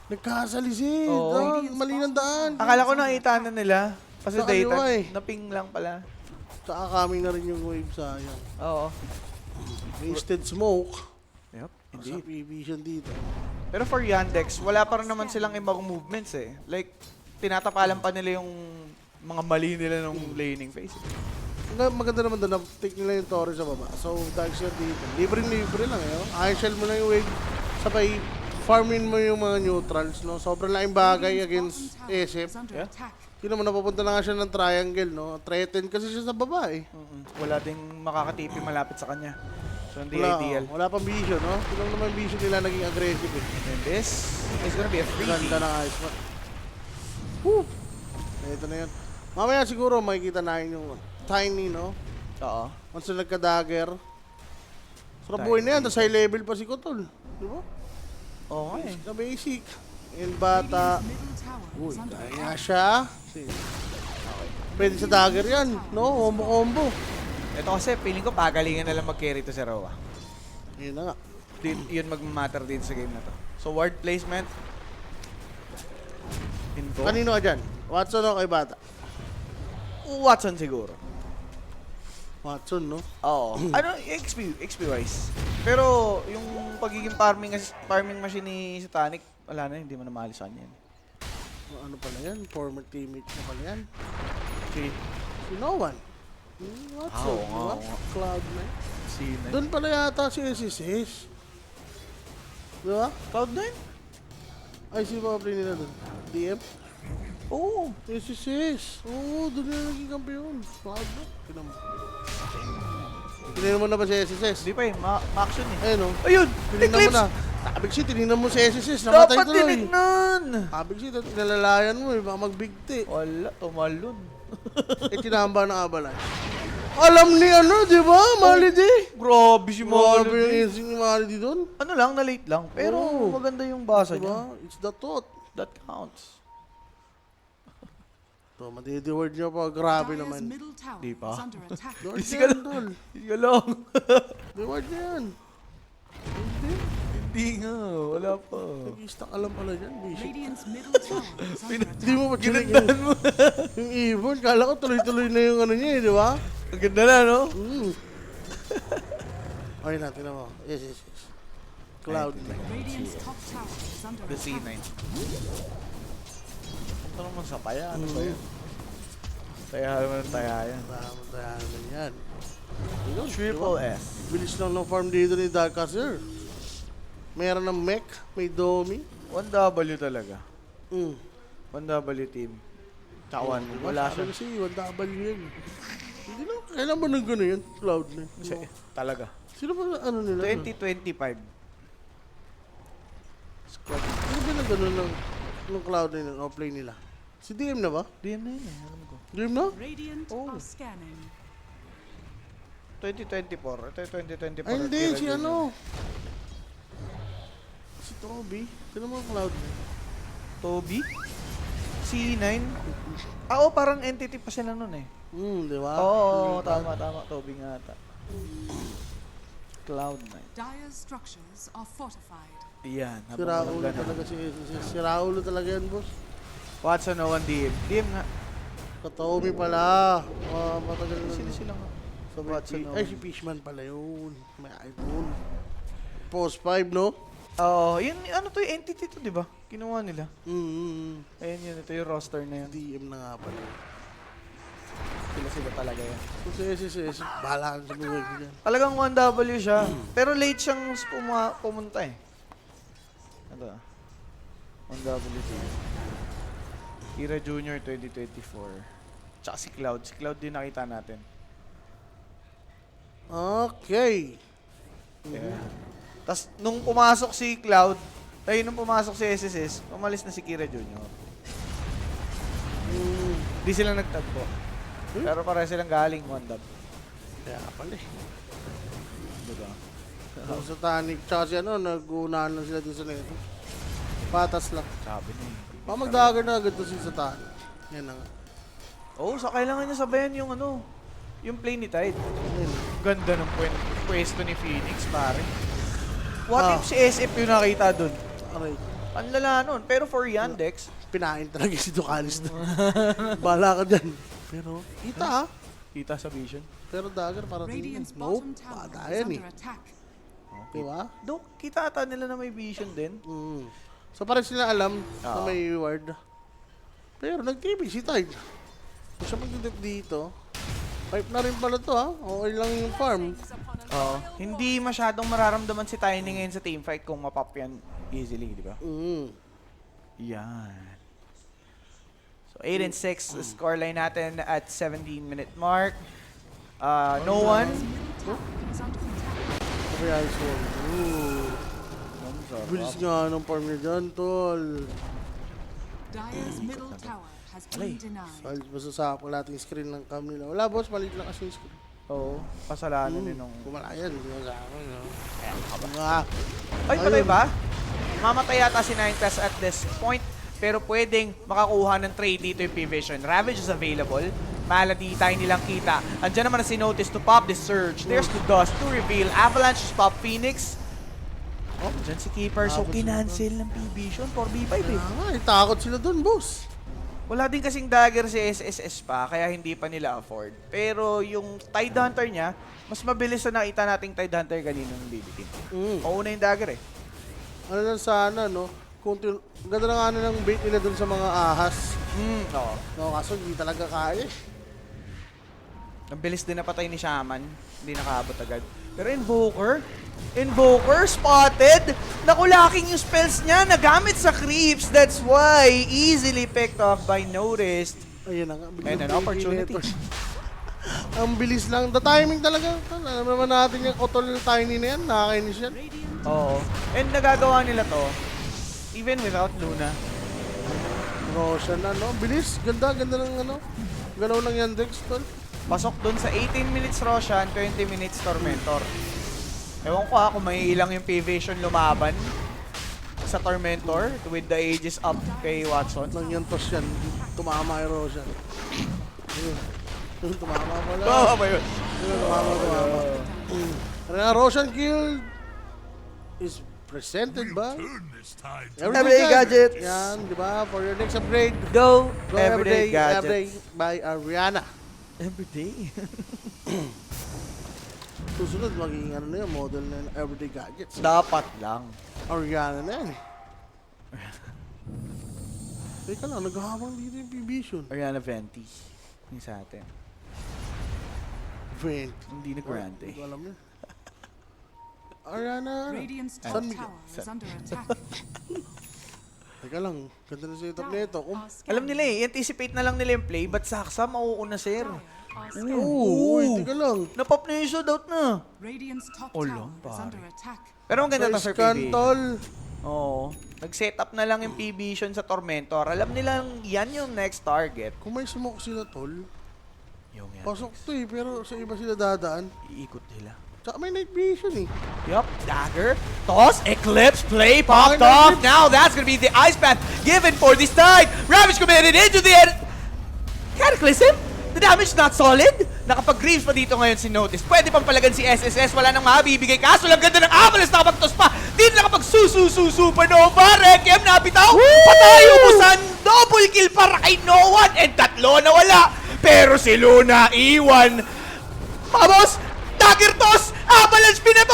S2: Nagkasalisid.
S1: Oo.
S2: Mali ng daan.
S1: Akala ko nakita na nila. Kasi
S2: Sa kaliwa
S1: daytime,
S2: eh.
S1: naping lang pala.
S2: Tsaka coming na rin yung wave, sayang.
S1: Oo.
S2: Wasted smoke.
S1: Yep,
S2: Sa P-Vision dito.
S1: Pero for Yandex, wala pa rin naman silang ibang movements eh. Like, tinatapalan pa nila yung mga mali nila ng laning phase.
S2: Maganda naman doon, na-take nila yung Torre sa baba. So, Dark Share dito. Libre lang eh. Iron Shell mo na yung wave. Sabay, farmin mo yung mga neutrals, no? Sobrang laking bagay against SF.
S3: Is under
S1: Yeah.
S3: attack.
S2: Yun naman, napapunta na nga siya ng triangle, no? Threaten kasi siya sa baba eh.
S1: Wala ding makakatipi malapit sa kanya. So, hindi
S2: Wala,
S1: ideal.
S2: wala pang vision, no? Tignan naman yung vision nila naging aggressive eh.
S1: And this is gonna be a free
S2: Ganda ng ice man. Woo! Ito na yun. Mamaya siguro makikita natin yung tiny, no?
S1: Oo.
S2: Once na nagka-dagger. Sarap
S1: Tiny.
S2: buhay na yan, tapos high level pa si Kotol. Di ba?
S1: Oo nga eh.
S2: Na basic. And bata.
S3: Radiant's middle tower
S2: Uy,
S3: is under
S2: kaya
S3: attack.
S2: siya. Pwede sa dagger yan, no? Combo-combo.
S1: Ito kasi, feeling ko pagalingan na lang mag-carry to si Roa.
S2: Yun na nga.
S1: Yun mag-matter din sa game na to. So, ward placement. Info.
S2: Kanino ka dyan? Watson o kay bata?
S1: Watson siguro.
S2: Watson, no?
S1: Oo. Ano, XP wise. Pero yung pagiging farming machine ni Satanic, wala na, hindi mo na maalis sa kanya yan.
S2: Ano pala yan? Former teammate na pala yan.
S1: Si
S2: Si no one. Watson,
S1: Oo nga,
S2: diba?
S1: oo nga.
S2: Cloud9.
S1: Sina.
S2: Doon pala yata si SSS. Diba?
S1: Cloud9?
S2: Ay, si Pobre nila doon. DM?
S1: Oo.
S2: SSS. Oo, doon na naging kampiyon. Cloud9. Tinignan mo na ba si SSS?
S1: Hindi pa eh, ma-action eh.
S2: Ayun o.
S1: Ayun!
S2: Tinignan mo
S1: Eclipse!
S2: na. Tabig si, tinignan mo si SSS. Namatay
S1: Dapat
S2: tuloy.
S1: tinignan!
S2: Tabig si, nalalayan mo eh. Baka magbigti.
S1: Wala, tumalon.
S2: Tinamba ng avalanche. Alam ni ano, di ba? Malidi.
S1: Grabe si
S2: Grabe yung
S1: Malady.
S2: instinct ni Malidi doon.
S1: Ano lang, na-late lang. Pero
S2: Oo.
S1: maganda yung basa niya.
S2: Diba? It's the thought.
S1: That counts.
S2: So, matidi-word niya pa. Grabe
S3: Dire's
S2: naman.
S3: middle tower
S1: Di pa.
S3: is under attack.
S2: Lord
S1: Easy
S2: yan,
S1: ka lang.
S2: tol.
S1: Sige lang.
S2: Reward niya yan.
S1: Hindi nga, wala pa.
S2: Nag-i-stack alam pala dyan, Bishop.
S3: Radiant's middle tower is under
S2: Hindi
S3: attack.
S2: mo pa chinig
S1: Ginandaan mo.
S2: yung ibon. Kala ko tuloy-tuloy na yung ano niya eh, di ba?
S1: Ang ganda na, no?
S2: Okay na, tingnan mo. Yes. Cloud.
S3: Radiant's top tower is under
S1: The
S3: attack.
S1: C9. Ito naman sa taya. Ano ba yan? Taya naman ang taya yan.
S2: Tayo naman yan.
S1: Triple S.
S2: Bilis lang ng farm dito ni Darkcaster. Meron ng mech, may domi.
S1: 1W talaga. 1W team. Tsaka one. Wala siya.
S2: Kasi 1W yan. Hindi na, kailan ba nang gano'n yan? Cloud na.
S1: Kasi, talaga.
S2: Sino ba ano nila?
S1: 2025. Squad.
S2: Sino ba nang gano'n ng Cloud na yun, offlane nila? Si DM na ba?
S1: DM na yun eh. Alam ko.
S2: DM na?
S3: Radiant
S1: Oh.
S3: are scanning.
S1: 2024. Ito yung 2024.
S2: Ay hindi,
S1: Kira
S2: si
S1: Junior.
S2: ano? Si Toby. Sino mo ang Cloud na?
S1: Toby? C9? Ah, oo, parang entity pa sila nun eh.
S2: Di ba?
S1: Oo, tama. Toby nga ata. Cloud9.
S3: Dire's structures are fortified.
S1: Yan.
S2: Si Raulo talaga si Raulo talaga yan, boss.
S1: Watson, no one DM. DM nga.
S2: Katomi pala. Matagal na.
S1: Sino sila nga?
S2: So,
S1: Watson, no
S2: ay,
S1: one.
S2: si Fishman pala yun. May iPhone. Post 5, no?
S1: Oo, yun, ano to yung entity to, di ba? Kinuha nila.
S2: Mm-hmm.
S1: Ayun yun, ito yung roster na yun.
S2: DM na nga pala.
S1: Sila talaga yan.
S2: So, si SSS, bahala ka sa buhay ko dyan.
S1: Talagang 1W siya. Pero late siyang pumunta eh. Ito ah. 1W team. Kira Junior 2024. Tsaka si Cloud. Si Cloud din nakita natin.
S2: Okay.
S1: Yeah. Tapos nung pumasok si Cloud, nung pumasok si SSS, umalis na si Kira Junior. Di sila nagtagpo. Pero pareho silang galing 1W.
S2: Kaya pala eh.
S1: Diba?
S2: Ang Satanic, tsaka si ano, nag-uunahan lang sila dito sa neto. Patas lang.
S1: Sabi niya.
S2: Magdagger na agad to si Satanic. Yan na nga.
S1: Oh, so kailangan niya sabayan yung yung play ni Tide. Ganda ng pwesto ni Phoenix, pare. What if si SF yung nakita dun?
S2: Aray,
S1: Ang lala nun. Pero for Yandex,
S2: pinain talaga si Ducalis doon. Bahala ka dyan. Pero, kita
S1: kita sa vision.
S2: Pero Dagger para
S3: Radiant's
S2: nope,
S3: bottom tower
S2: bata
S3: is
S2: yan
S3: under
S2: eh.
S3: attack.
S2: Diba?
S1: Kita ata nila na may vision din.
S2: So parang sila alam na
S1: Oo.
S2: may ward. Pero nag-TV si Tide. Kung siya magdudip dito, pipe na rin pala to ha. Okay lang yung farm.
S1: Oo. Hindi masyadong mararamdaman si Tiny ngayon sa teamfight kung mapop yan easily, di ba? Yan. So 8-6 scoreline natin at 17-minute mark. No one.
S3: Is under attack.
S2: Kaya so, bilis nga ng farm niya dyan, tol.
S3: Dire's middle tower has been denied.
S2: Masasakap wala natin yung screen ng cam nila. Wala boss, maliit lang kasi yung screen.
S1: Oo. Kasalanan din nung...
S2: Kumalayan, hindi mo sa akin. No?
S1: Ay, patay ba? Mamatay yata si Ninetales at this point. Pero pwedeng makakuha ng trade dito yung P-Vision. Ravage is available. Malady, tayo nilang kita. Andyan naman na si Notice to pop this surge. There's the Dust to reveal. Avalanche to pop Phoenix. Oh, dyan si Keeper. So, kinancel ng P-Vision. 4v5 eh.
S2: Takot sila dun, boss.
S1: Wala din kasing dagger si SSS pa, kaya hindi pa nila afford. Pero yung Tide Hunter niya, mas mabilis na nakita nating Tide Hunter kaninang BBT. Mauna yung dagger eh.
S2: Ano lang sana, no? Ganda na nga ng bait nila dun sa mga ahas.
S1: Oo.
S2: No, kaso hindi talaga kaya.
S1: Ang bilis din napatay ni Shaman. Hindi nakaabot agad. Pero Invoker spotted! Nakulaking yung spells niya, nagamit sa creeps. That's why, easily picked off by Noticed.
S2: Ayun na nga.
S1: And an opportunity.
S2: Ang bilis lang. The timing talaga. Alam naman natin yung kotol tiny na yan. Nakakainis yan.
S1: Oo. And nagagawa nila to, even without Luna.
S2: Roshan, bilis. Ganda ng galaw ng Yandex, tol.
S1: Pasok dun sa 18 minutes Roshan, 20 minutes Tormentor. Ewan ko kung may ilang yung P-Vision lumaban sa Tormentor with the ages up kay Watson.
S2: Nangyantos yan. Tumama kay Roshan. Tumama pala.
S1: Bawa ba yun?
S2: Kaya Roshan kill is presented by
S1: Everyday Gadgets.
S2: Yan, di ba? For your next upgrade,
S1: Go,
S2: go
S1: Everyday
S2: Everyday
S1: Gadgets.
S2: by Ariana.
S1: Everyday?
S2: Susunod, magiging model na yung Everyday Gadgets.
S1: Dapat lang.
S2: Ariana na yan. Teka lang, naghahabang dito yung P-Vision.
S1: Ariana Venti. Yung sa atin. Hindi ni Grande.
S2: Hindi ko alam yun. Ariana,
S3: Radiant's top
S2: San Miguel.
S3: tower is under attack.
S2: Teka lang, ganda na setup nito.
S1: Alam nila eh, anticipate na lang nila yung play, but Saksa mauuna sir.
S2: Uy, teka lang.
S1: Napop na yung shootout na.
S3: Radiant's top
S1: Oh,
S3: tower
S1: lang,
S3: is
S1: pare.
S3: under attack.
S1: Pero ang ganda to
S2: First
S1: sir PB.
S2: Cantol.
S1: Oo. Nag-set up na lang yung P-Vision sa Tormentor. Alam nilang yan yung next target.
S2: Kung may smoke sila, tol,
S1: Yung yan.
S2: pasok to eh, pero sa iba sila dadaan.
S1: Iikot nila.
S2: Tsaka may night vision eh.
S1: Yup, dagger, toss, eclipse, play, popped off. Now that's gonna be the ice path given for this side. Ravage committed into the end. Cataclysm? The damage not solid. Nakapag-greaves pa dito ngayon si Notice. Pwede pang palagan si SSS. Wala nang mabibigay. Kaso lang ganda ng Avalanche. Nakapag-toss pa. Di na nakapag-supernova. Requiem na bitaw. Patay, ubusan. Double kill para kay no one. And tatlo na wala. Pero si Luna, iwan. Mga boss, dagger toss! Avalanche pinato!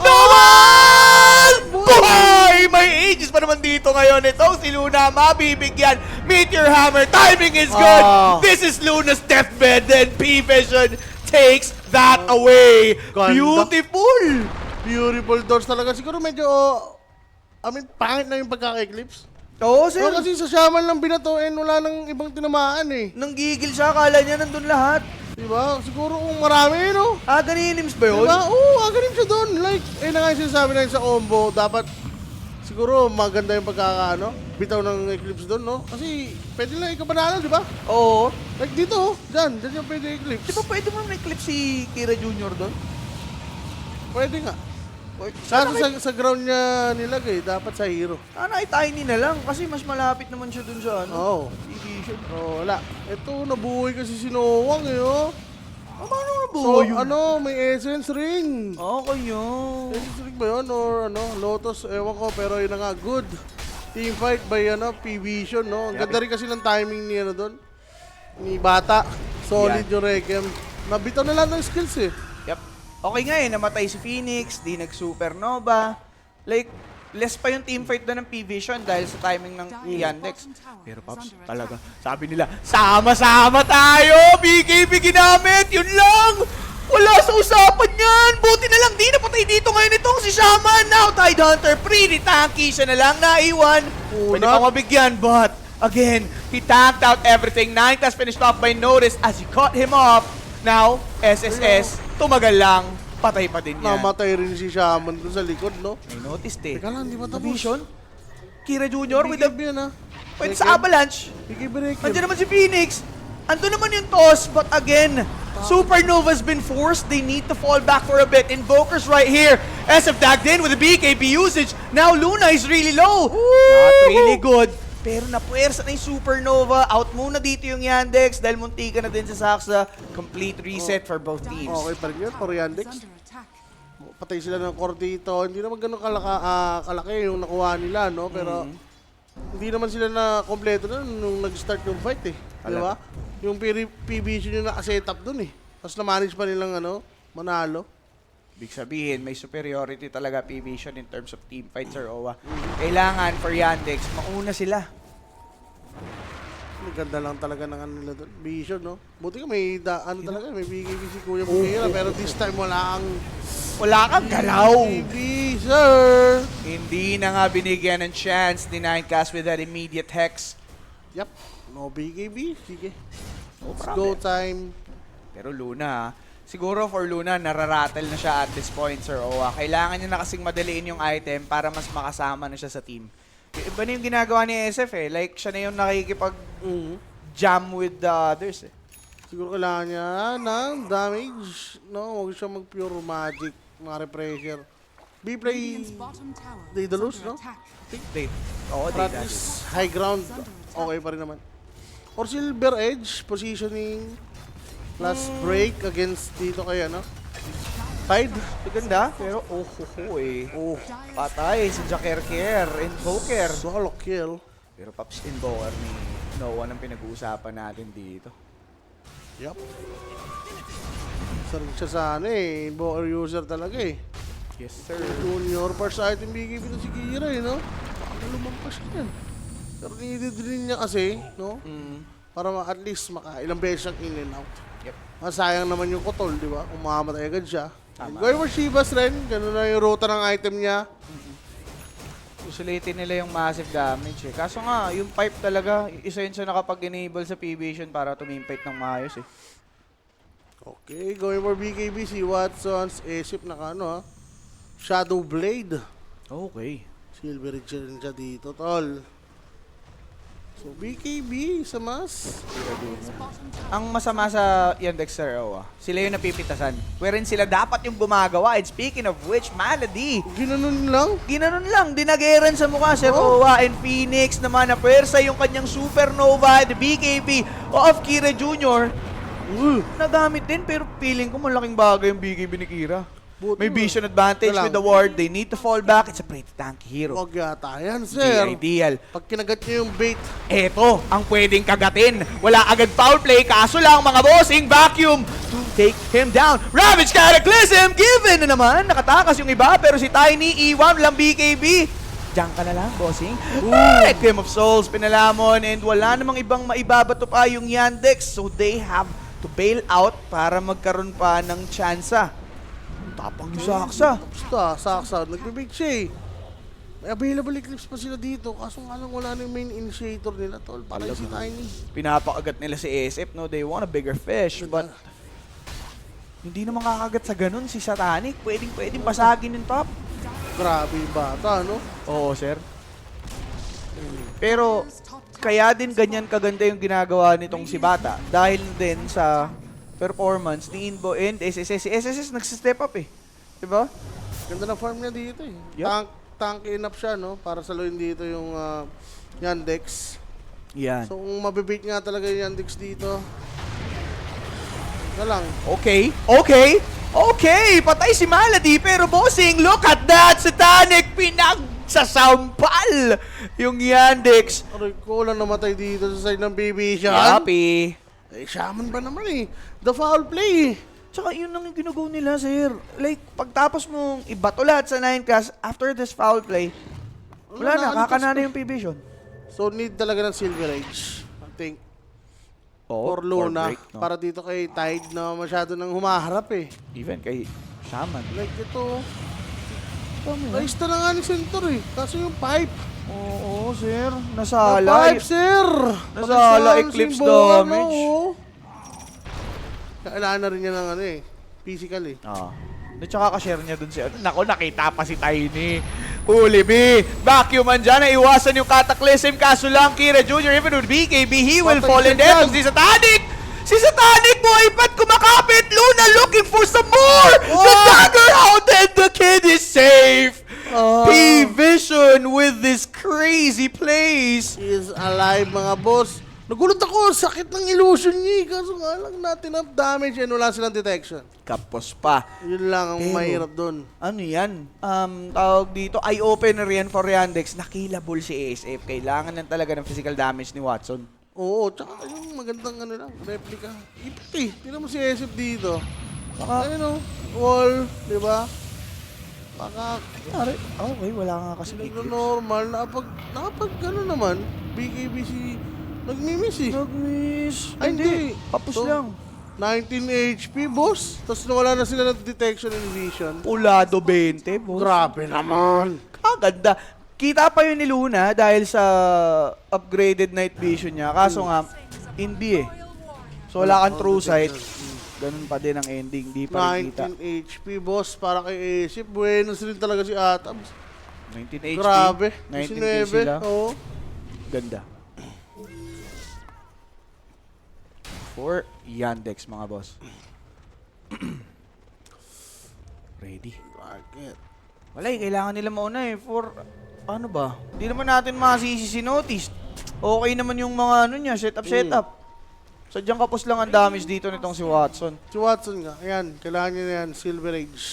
S1: No one! Buhay! May ages pa naman dito ngayon. Itong si Luna mabibigyan. Meteor Hammer, timing is good. This is Luna's deathbed. Then P-Vision takes that away.
S2: Ganda.
S1: Beautiful!
S2: Beautiful doors talaga. Siguro medyo, pangit na yung pagkaka-eclipse.
S1: Oo, sir.
S2: Pero kasi sa Shaman lang binatoin, wala nang ibang tinamaan eh.
S1: Nanggigil siya, akala niya nandun lahat.
S2: Diba? Siguro kung marami, no?
S1: Ganinims ba yun?
S2: Diba? Oo, aganim siya doon. Like, na nga yung sinasabi na sa combo, dapat siguro maganda yung bitaw ng eclipse doon, no? Kasi pwede lang ikabanalo, di ba?
S1: Oo.
S2: Like dito, dyan yung pwede eclipse.
S1: Di ba pwede mo na-clip si Kira Jr. doon?
S2: Pwede nga. Kaso sa ground niya nilagay, dapat sa hero.
S1: Sana ay Tiny na lang kasi mas malapit naman siya dun sa ano.
S2: Oo.
S1: Division.
S2: Oh, wala. Ito, nabuhay kasi si Noang eh, oh.
S1: Paano na
S2: So,
S1: buo yun?
S2: may essence ring.
S1: Okay yun.
S2: Essence ring ba yun? Or Lotus, ewan ko, pero yun na nga, good. Team fight by, P-Vision, no? Ang ganda rin kasi ng timing ni, doon. Ni Bata. Solid yung Requiem. Nabitaw na lang ng skills, eh.
S1: Yep. Okay nga eh, namatay si Phoenix, di nag-supernova. Like, less pa yung teamfight doon ng P-Vision dahil sa timing ng Yandex. Pero Pops, talaga, sabi nila, sama-sama tayo! BKB ginamit! Yun lang! Wala sa usapan yan! Buti na lang di napatay dito ngayon itong si Shaman! Now, Tide Hunter, pretty tanky, siya na lang naiwan. Pwede pa mabigyan, but again, he tanked out everything. Ninetales finished off by Notice as he cut him off. Now, SSS, tumagal lang. Patay pa din yan.
S2: Namatay rin si Shaman doon sa likod, no?
S1: May noticed eh.
S2: Teka lang, di ba tapos?
S1: Vision? Kira Jr. with the...
S2: BKB yan, ha?
S1: Pwede sa Avalanche.
S2: BKB Requiem.
S1: Andiyan naman si Phoenix. Ando naman yung toss, but again, Supernova's been forced. They need to fall back for a bit. Invoker's right here. SF tagged in with the BKB usage. Now Luna is really low. Not really good. Pero napuwersa na yung Supernova. Out muna dito yung Yandex dahil muntika na din sa Saksa. Complete reset for both teams.
S2: Okay pa rin yun, Toriandex. Patay sila ng core dito. Hindi naman ganun kalaki yung nakuha nila, no? Pero hindi naman sila na kompleto na nung nag-start yung fight, eh. Di ba? Yung PBC yung nakasetup dun, eh. Tapos na-manage pa nilang, manalo.
S1: Ibig sabihin, may superiority talaga P-Vision in terms of team fights or OWA. Kailangan for Yandex, mauna sila.
S2: Maganda lang talaga ng nila doon. Vision, no? Buti ka may talaga, may BKB si Kuya Bukira. Pero this time wala
S1: Wala kang galaw.
S2: BKB, sir!
S1: Hindi na nga binigyan ng chance ni Ninecast with that immediate hex.
S2: Yep, no BKB. Sige.
S1: Oh,
S2: Let's
S1: marami.
S2: go time.
S1: Pero Luna, siguro for Luna, nararattle na siya at this point, Sir Owa. Kailangan niya na kasing madaliin yung item para mas makasama na siya sa team. Iba na yung ginagawa ni SF eh. Like, siya na yung nakikipag-jam with the others eh.
S2: Siguro kailangan niya ng damage. No, huwag siya mag-pure magic. Mga repressure. B-play, Daedalus, no?
S1: They, oo, they does.
S2: Practice high ground. Okay pa rin naman. Or Silver Edge, positioning. Plus break against dito kay Tide.
S1: Maganda, pero eh. Oh, patay si Jakerker, Invoker.
S2: Solo kill.
S1: Pero Pops, Invoker ni Noah ang pinag-uusapan natin dito.
S2: Yup. Sarap siya sa Invoker user talaga eh.
S1: Yes, sir.
S2: Junior first item BKB na si Kira eh, no? Lumampas ka yan. Pero nididrin niya kasi, no? Para at least ilang beses siyang in and out.
S1: Yep.
S2: Masayang naman yung kotol, di ba? Kung makamatay agad siya.
S1: Tama.
S2: Going for Shivas rin. Ganun na yung ruta ng item niya.
S1: Usulitin nila yung massive damage eh. Kaso nga, yung pipe talaga, isa yun siya nakapag-enable sa P-Vision para tumimpate ng maayos eh.
S2: Okay, going for BKB. Si Watson's Aesop ha. Shadow Blade.
S1: Okay.
S2: Silver Edge rin siya dito, tol. So, BKB sa mas.
S1: Ang masama sa Yandex Sir Owa, sila yung napipitasan. Wherein sila dapat yung gumagawa. And speaking of which, Malady,
S2: Ginanon lang.
S1: ginanon lang, dinageran sa mukha Sir Owa and Phoenix naman na pwersa yung kanyang Supernova, the BKB of Kira Jr. Nagamit din pero feeling ko malaking bagay yung BKB ni Kira. May vision advantage with the ward. They need to fall back. It's a pretty tanky hero.
S2: Huwag yata yan,
S1: Hindi
S2: sir.
S1: ideal.
S2: Pag kinagat niyo yung bait,
S1: Eto ang pwedeng kagatin. Wala agad foul play, kaso lang mga bossing vacuum to take him down. Ravage Cataclysm given na naman. Nakatakas yung iba pero si Tiny iwan lang BKB. Diyan ka na lang, bossing. Requiem of Souls, pinalamon and wala namang ibang maibabato pa yung Yandex. So they have to bail out para magkaroon pa ng tsansa. Tapang yung Saksa.
S2: basta, saksa, nagbibig siya eh. May available eclipse pa sila dito, kaso nga lang wala na yung main initiator nila, tol. Parang si Tiny.
S1: Pinapakagat nila si SF, no? They want a bigger fish, but hindi na makakagat sa ganun si Satanic. Pwedeng basagin yung top.
S2: Grabe yung bata, no?
S1: Oo, sir. Pero, kaya din ganyan kaganda yung ginagawa nitong si Bata. Dahil din sa performance ni Inbo and SSS. Si SSS nagsi-step up eh. Diba?
S2: Ganda na farm niya dito eh.
S1: Yup.
S2: Tank enough siya, no? Para saluhin dito yung Yandex.
S1: Yan.
S2: So, kung mabibait nga talaga yung Yandex dito. Na lang.
S1: Okay. Patay si Malady, pero bossing, look at that! Satanic pinagsasampal yung Yandex.
S2: Aray ko, lang namatay dito sa side ng baby siya.
S1: Yapi.
S2: Eh, shaman pa naman eh. The foul play.
S1: Tsaka yun lang yung ginagawa nila, sir. Like, pagtapos mong ibato lahat sa 9 cast, after this foul play, wala na, kakana na yung P-Vision.
S2: So, need talaga ng Silver Age. I think.
S1: Oo,
S2: Or Luna.
S1: break, no?
S2: Para dito kay Tide na masyado nang humaharap eh.
S1: Even kay Shaman.
S2: Like ito. Raise na nga ni Center eh. Kaso yung pipe.
S1: Oo, sir.
S2: The
S1: Nasala.
S2: pipe, sir!
S1: Nasala,
S2: Pakisahan,
S1: eclipse
S2: Simbo,
S1: damage.
S2: Kailangan na rin niya ng ano eh. Physical eh.
S1: Oo. At saka ka-share niya dun si... Nako, nakita pa si Tiny. Huli, B. Vacuuman dyan. Naiwasan yung Cataclysm. Kaso lang, Kira Jr. Even with BKB, he will
S2: Patay
S1: fall
S2: siya
S1: in death.
S2: dyan.
S1: Si Satanic! Si Satanic mo, ipat kumakapit. Luna looking for some more. The dagger out and the kid is safe. P-Vision with this crazy plays.
S2: He is alive mga boss. Nagulat ako, sakit ng illusion niya. Kaso nga lang natin enough damage and wala silang detection.
S1: Kapos pa.
S2: Yun lang ang
S1: Pero,
S2: mahirap doon.
S1: Ano yan? Tawag dito, eye-opener yan for Yandex. Nakillable si ASF. Kailangan lang talaga ng physical damage ni Watson.
S2: Oo, tsaka yung magandang ano lang, replica. Ipit eh. Tignan mo si SF dito. Ayun o, wall, di ba? Baka,
S1: Okay, wala nga kasi.
S2: normal, nakapag ano naman, BKB si, nagmimiss eh.
S1: Nag-miss.
S2: Ay, hindi.
S1: Tapos
S2: So,
S1: lang.
S2: 19 HP, boss. Tapos nawala na sila ng detection and vision.
S1: Pulado 20, boss.
S2: Grabe naman.
S1: Kaganda. Kita pa yun ni Luna dahil sa upgraded night vision niya. Kaso nga, hindi eh. So wala kang true sight. Ganun pa din ang ending. Di pa rin kita.
S2: 19 HP, boss. Para kay Asip. Buenos rin talaga si Atabs.
S1: 19 HP.
S2: Grabe.
S1: 19
S2: 19
S1: sila.
S2: Oo.
S1: Ganda. For Yandex, mga boss. Ready.
S2: Bakit?
S1: Wala eh, kailangan nila mauna eh. For, ano ba? Hindi naman natin masisi si Notice. Okay naman yung mga ano niya, setup. Sadyang kapos lang ang damage dito nitong si Watson.
S2: Si Watson nga. Ayan. Kailangan niya na yan. Silver Age.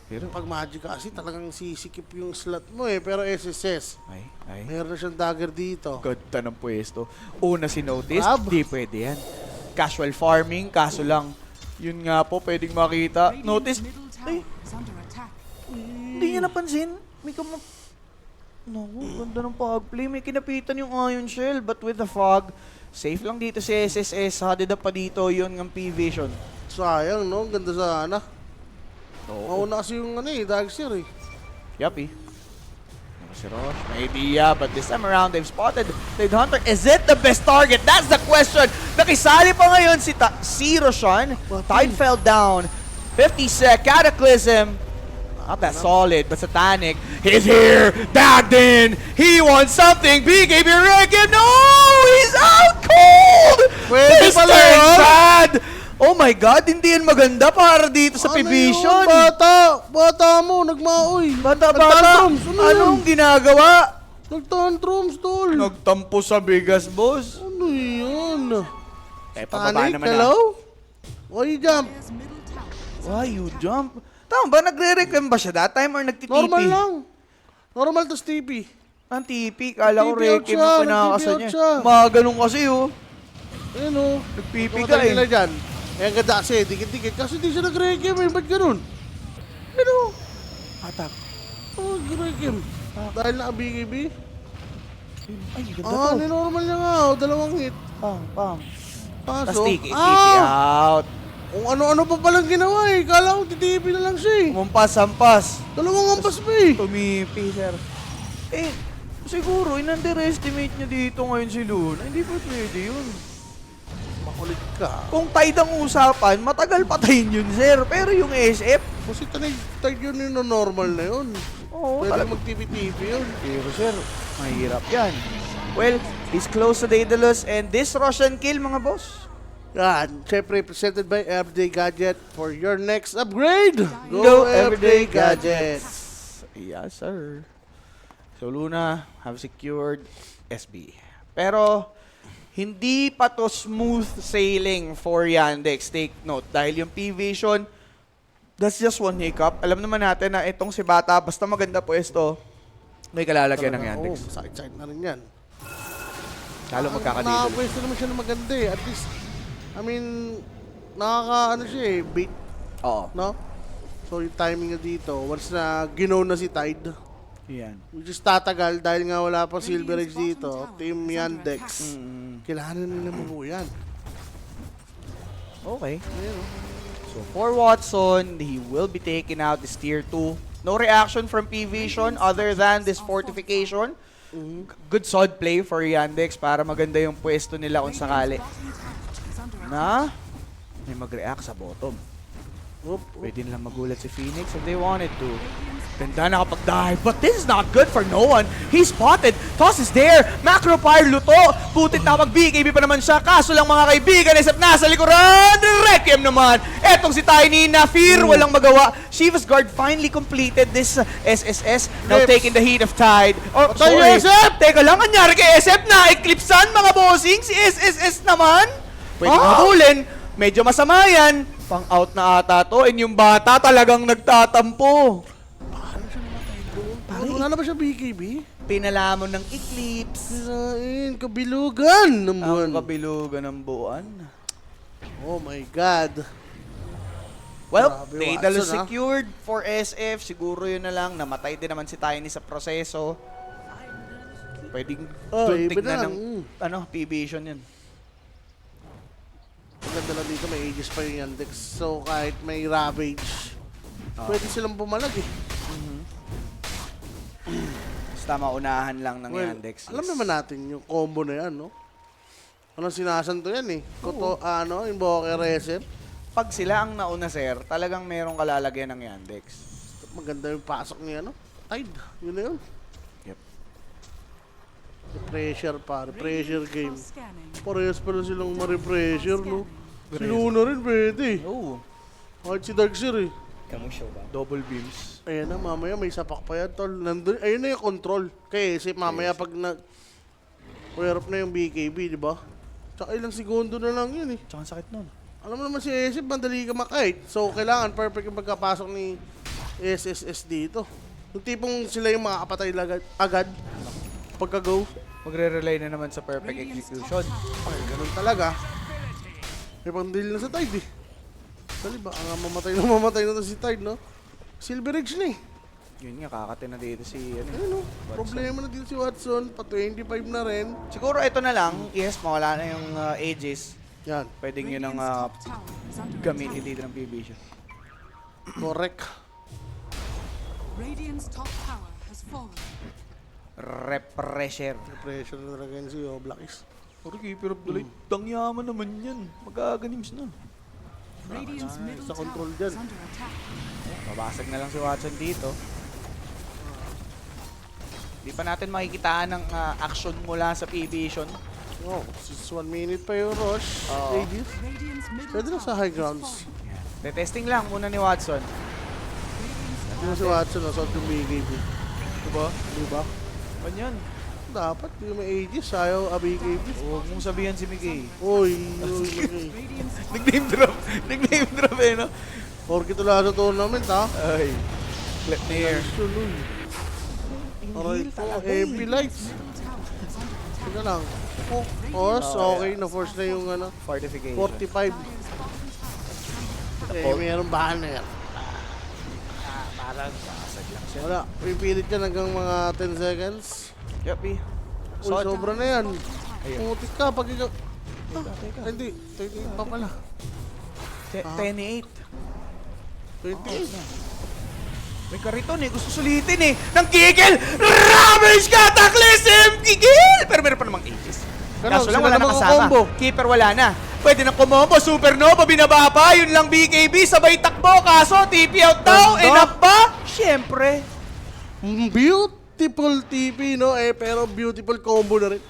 S1: Pero,
S2: Pag Magic kasi talagang sisikip yung slot mo eh. Pero SSS.
S1: ay.
S2: Meron na siyang dagger dito.
S1: Ganda ng pwesto. Una si Notice,
S2: Grab.
S1: di pwede yan. Casual farming, kaso lang, yun nga po, pwedeng makita. Notice,
S3: Middle
S1: ay,
S3: tower is under attack.
S1: hindi niya napansin. May Naku, ganda ng pag-play. May kinapitan yung Iron Shell, but with the fog, safe lang dito si SSS. Hadid up pa dito yun ng P-Vision.
S2: Sayang, no? Ganda sana.
S1: Oo.
S2: Mauna kasi yung ano eh, Dagster eh.
S1: Yup eh. Si Roche, may idea, but this time around, they've spotted Blade Hunter. Is it the best target? That's the question. Nakisali pa ngayon si Roshan. Tide fell down. 50 sec, Cataclysm. Not that solid, but Satanic. He's here, bagged in. He wants something. BKB Regan. No! He's out cold!
S2: Pwede
S1: This
S2: pala
S1: turned
S2: yun.
S1: bad! Oh my God, hindi yan maganda para dito sa
S2: Ano
S1: P-Vision.
S2: yun, bata mo, nagmaoy.
S1: Bata,
S2: Nagtantrums, ano yun?
S1: anong ginagawa?
S2: Nagtantrums, tol.
S1: Nagtampo sa bigas, boss.
S2: Ano yun?
S1: Eh, pababa
S2: Panic,
S1: naman
S2: hello? Why you jump?
S3: Dire's middle tower is
S1: Why you jump? Tama ba, nagre-reclaim ba siya that time or nagtitipi?
S2: Normal lang. Normal tas TP.
S1: Ang tipi, kala ko
S2: Nag-TP out
S1: reclaim
S2: siya,
S1: ang pinakasa
S2: nag-TP out
S1: niya.
S2: siya.
S1: Mga ganun kasi oh.
S2: Ayun o.
S1: Nagpipiga
S2: nila
S1: eh.
S2: dyan. Eh, ang ganda kasi, dikit-dikit. Kasi di siya nag-rekim eh. Ba't ganun? Ano?
S1: Atak.
S2: Oh, nag-rekim. Dahil naka-BKB?
S1: Ay, ganda to.
S2: Ninormal niya nga. Oh, dalawang hit.
S1: Pam. Tapos
S2: Kaso,
S1: tiki out.
S2: kung ano-ano pa palang ginawa eh. Kala ko titipi na lang siya eh.
S1: Umampas-ampas.
S2: Dalawang ampas pa eh.
S1: Tumipi, sir. Eh, siguro, in-underestimate niya dito ngayon si Luna. Hindi pa pwede yun.
S2: Makulit ka.
S1: Kung Tide ang usapan, matagal patayin yun, sir. Pero yung SF,
S2: Kasi tag yun yung normal na yun.
S1: oo,
S2: Pwede
S1: talagang
S2: mag-TP-TP yun.
S1: pero sir, mahirap yan. Well, he's close to Daedalus and this Russian kill, mga boss.
S2: Yan. Siyempre, presented by Everyday Gadget for your next upgrade.
S1: Go Everyday Gadgets! Yes, sir. So, Luna, have secured SB. Pero, hindi pa to smooth sailing for Yandex. Take note. Dahil yung P-Vision, that's just one hiccup. Alam naman natin na itong si Bata, basta maganda pwesto, may kalalagyan ng Yandex.
S2: Side-side na rin yan.
S1: Lalo magkakadito.
S2: Nakapwesto naman siya na maganda eh. At least, I mean, ano siya eh, bait,
S1: Oo.
S2: no? So yung timing niya dito, once na ginaw na si Tide,
S1: Yan.
S2: which is tatagal dahil nga wala pa Silver Edge dito, Team Yandex, kailangan nila mabuo yan.
S1: Okay.
S2: Ayun, oh.
S1: So for Watson, he will be taking out this tier 2. No reaction from P-Vision other than this fortification. Good solid play for Yandex para maganda yung pwesto nila kung sakali na may mag-react sa bottom. Pwede nilang magulat si Phoenix if they wanted to. Ganda nakapag-dive, but this is not good for no one. He's spotted. Toss is there. Macro Fire luto. Putit na mag-BKB pa naman siya. Kaso lang mga kaibigan, except nasa likuran. Requiem naman. Etong si Tiny na Fear, walang magawa. Shiva's Guard finally completed this SSS. Now taking the heat of Tide. Oh,
S2: Patay
S1: sorry.
S2: yung SF!
S1: Teka lang, anyari kay SF na eclipsean mga bossing. Si SSS naman. Pwede
S2: Ah!
S1: habulin. Medyo masama yan. Pang-out na ata to. And yung bata talagang nagtatampo.
S2: Wala na ba siya BKB?
S1: Pinalamon ng Eclipse.
S2: Kirain, kabilugan ng buwan.
S1: Ang kabilugan ng buwan.
S2: Oh my God.
S1: Well,
S2: Grabe,
S1: Daedalus
S2: Watson,
S1: secured for SF. Siguro yun na lang. Namatay din naman si Tiny sa proseso. Pwedeng
S2: iba
S1: tignan
S2: na.
S1: ng P-Vision yun.
S2: Ang ganda lang dito, may Aegis pa yung Yandex. So kahit may Ravage, pwede silang bumalag eh.
S1: Basta maunahan lang ng
S2: Well,
S1: Yandex.
S2: alam naman natin yung combo na yan, no? Anong sinasanto yan eh? Koto, Invoker Reset.
S1: Pag sila ang nauna, sir, talagang merong kalalagyan ng Yandex.
S2: Maganda yung pasok niya, no? Tide, yun na yun.
S1: Yep.
S2: Pressure pare, pressure game.
S3: Scanning.
S2: Parehas pala silang ma-repressure, no? Si Luna rin pwede.
S1: Oo.
S2: Kahit si Darkseer eh.
S1: Double beams.
S2: Ayan na, mamaya may sapak pa yan, tol. Nandun, ayun na yung control. Kasi mamaya pag werap na yung BKB, di ba? Tsaka ilang segundo na lang yun eh.
S1: Tsaka ang sakit nun.
S2: Alam mo naman si SF, mandali ka makahit. So, kailangan perfect yung pagkapasok ni SSS dito. Yung tipong sila yung makakapatay agad. Pagka-go.
S1: Magre-rely na naman sa perfect execution.
S2: Ay, ganun talaga. May pang-deal na sa Tide eh. Dali ba? Ang mamatay na to si Tide, no? Silver Edge na eh.
S1: Yun nga, kakate na dito si
S2: Ayun, no? Problema na dito si Watson. Pa 25 na rin.
S1: Siguro ito na lang, yes, mawala na yung Aegis.
S2: Yan.
S1: Pwedeng yun ang
S3: Radiant's top tower is under
S1: gamitin
S3: attack.
S1: dito ng P-Vision.
S2: Correct.
S3: Radiant's top tower has fallen.
S1: Repressure.
S2: Pressure na talaga yun si Oblakis.
S1: Sorry, keeper of the light. Tangyaman naman yan. Magaganims na.
S3: Radiant's middle
S2: sa
S3: tower
S2: control
S3: is
S2: dyan.
S3: under attack.
S1: Babasag na lang si Watson dito. Di pa natin makikitaan ng action mula sa P-Vision.
S2: Oh, 1 minute pa yung rush.
S1: Oo.
S2: Aegis.
S3: Radiant's middle
S2: Pwede na sa
S3: tower
S2: high
S3: is
S2: grounds.
S3: fallen.
S1: Tetesting lang muna ni Watson.
S2: Hindi na si Watson, nasot yung BKB.
S1: Diba?
S2: Diba?
S1: Ano yan?
S2: Dapat yung may Aegis, ayaw BKB.
S1: Huwag mong sabihan si Migay.
S2: Uy, okay.
S3: Radiant's
S1: Nag-name drop. Nag-name drop eh, no?
S2: Porky tula sa tournament, ha?
S1: Ay. Clip near.
S2: Tuloy. Aray ko, heavy lights.
S3: middle tower is under attack.
S2: Teka lang. Os, okay, na-force na yung
S1: Fortification.
S2: 45. Okay, mayroong banner. Wala, pipilit yan hanggang mga 10 seconds.
S1: Yup, eh.
S2: Uy, sobra na yan.
S1: Ayun.
S2: Putik ka pag ikaw...
S1: Teka.
S2: Hindi, 38 pa pala.
S1: 10-8.
S2: 28.
S1: May kariton eh. Gusto sulitin eh. Nang kikil! Ravage Cataclysm! Kikil! Pero meron pa namang Aegis.
S2: Ganun,
S1: Kaso lang
S2: sila
S1: wala
S2: na
S1: na kasama.
S2: makakombo.
S1: Keeper wala na. Pwede ng kumombo. Supernova, binaba pa. Yun lang BKB. Sabay takbo. Kaso, TP out daw.
S2: Ganda.
S1: Enough ba? Siyempre.
S2: Beautiful TP, no? Pero beautiful combo na rin.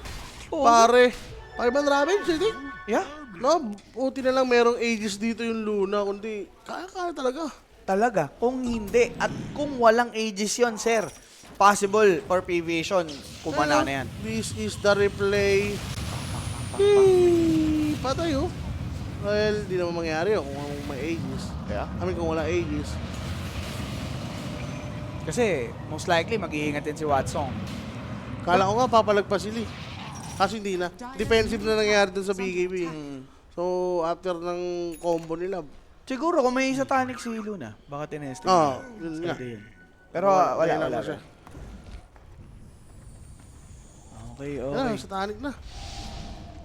S1: Oo.
S2: Pare, 500 Ravage, I think.
S1: Yeah.
S2: No, buti na lang merong ages dito yung Luna, kundi kaya talaga.
S1: Talaga, kung hindi, at kung walang ages yon sir, possible for Pvision, kumana na yan.
S2: This is the replay. Patay oh. Well, di naman mangyari kung may ages.
S1: Yeah.
S2: I mean, kung wala ages.
S1: Kasi, most likely, mag-iingat din si Watson.
S2: Kala ko nga papalagpas sila eh. Kaso hindi na. Defensive na nangyari dun sa BKB. So, after ng combo nila,
S1: Siguro, kung may satanic si Luna, baka tinesting.
S2: yun nga.
S1: Pwede yun. Pero, wala.
S2: na siya.
S1: Okay,
S2: Yan,
S1: okay.
S2: satanic na.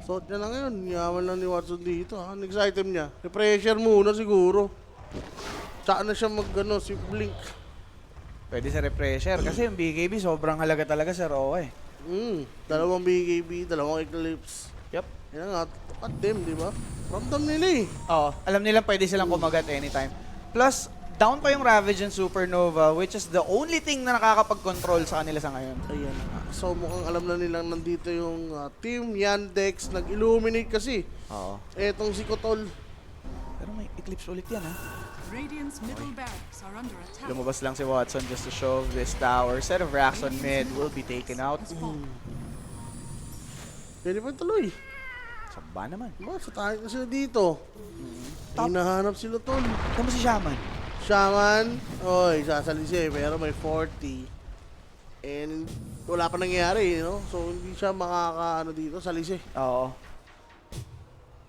S2: Suot niya na ngayon. Yaman lang ni Watson dito. Next item niya. Repressure muna siguro. Tsaka na siya si Blink.
S1: Pwede sa refresher. Kasi yung BKB, sobrang halaga talaga sa ROA eh.
S2: Dalawang BKB, dalawang Eclipse.
S1: Yup.
S2: Yan nga, tapat din, di ba? Ramdam nila eh.
S1: Oo, alam nila pwede silang kumagat anytime. Plus, down pa yung Ravage and Supernova, which is the only thing na nakakapag-control sa kanila sa ngayon.
S2: Ayan na nga. So mukhang alam na nilang nandito yung team Yandex. Nag-illuminate kasi.
S1: Oo.
S2: Etong si Kotol.
S1: Pero may Eclipse ulit yan ha.
S3: Radiant's middle barracks are under attack.
S1: Lumabas lang si Watson just to show this tower. Set of racks on mid will be taken out.
S2: Pwede pa tuloy.
S1: Saba naman.
S2: Diba, sa tayo na sila dito. Hinahanap sila tol.
S1: Kamu si Shaman?
S2: Shaman, oy, sasalisi pero may 40. And wala pa nangyayari, no? So hindi siya makakaano dito, salisi.
S1: Oo.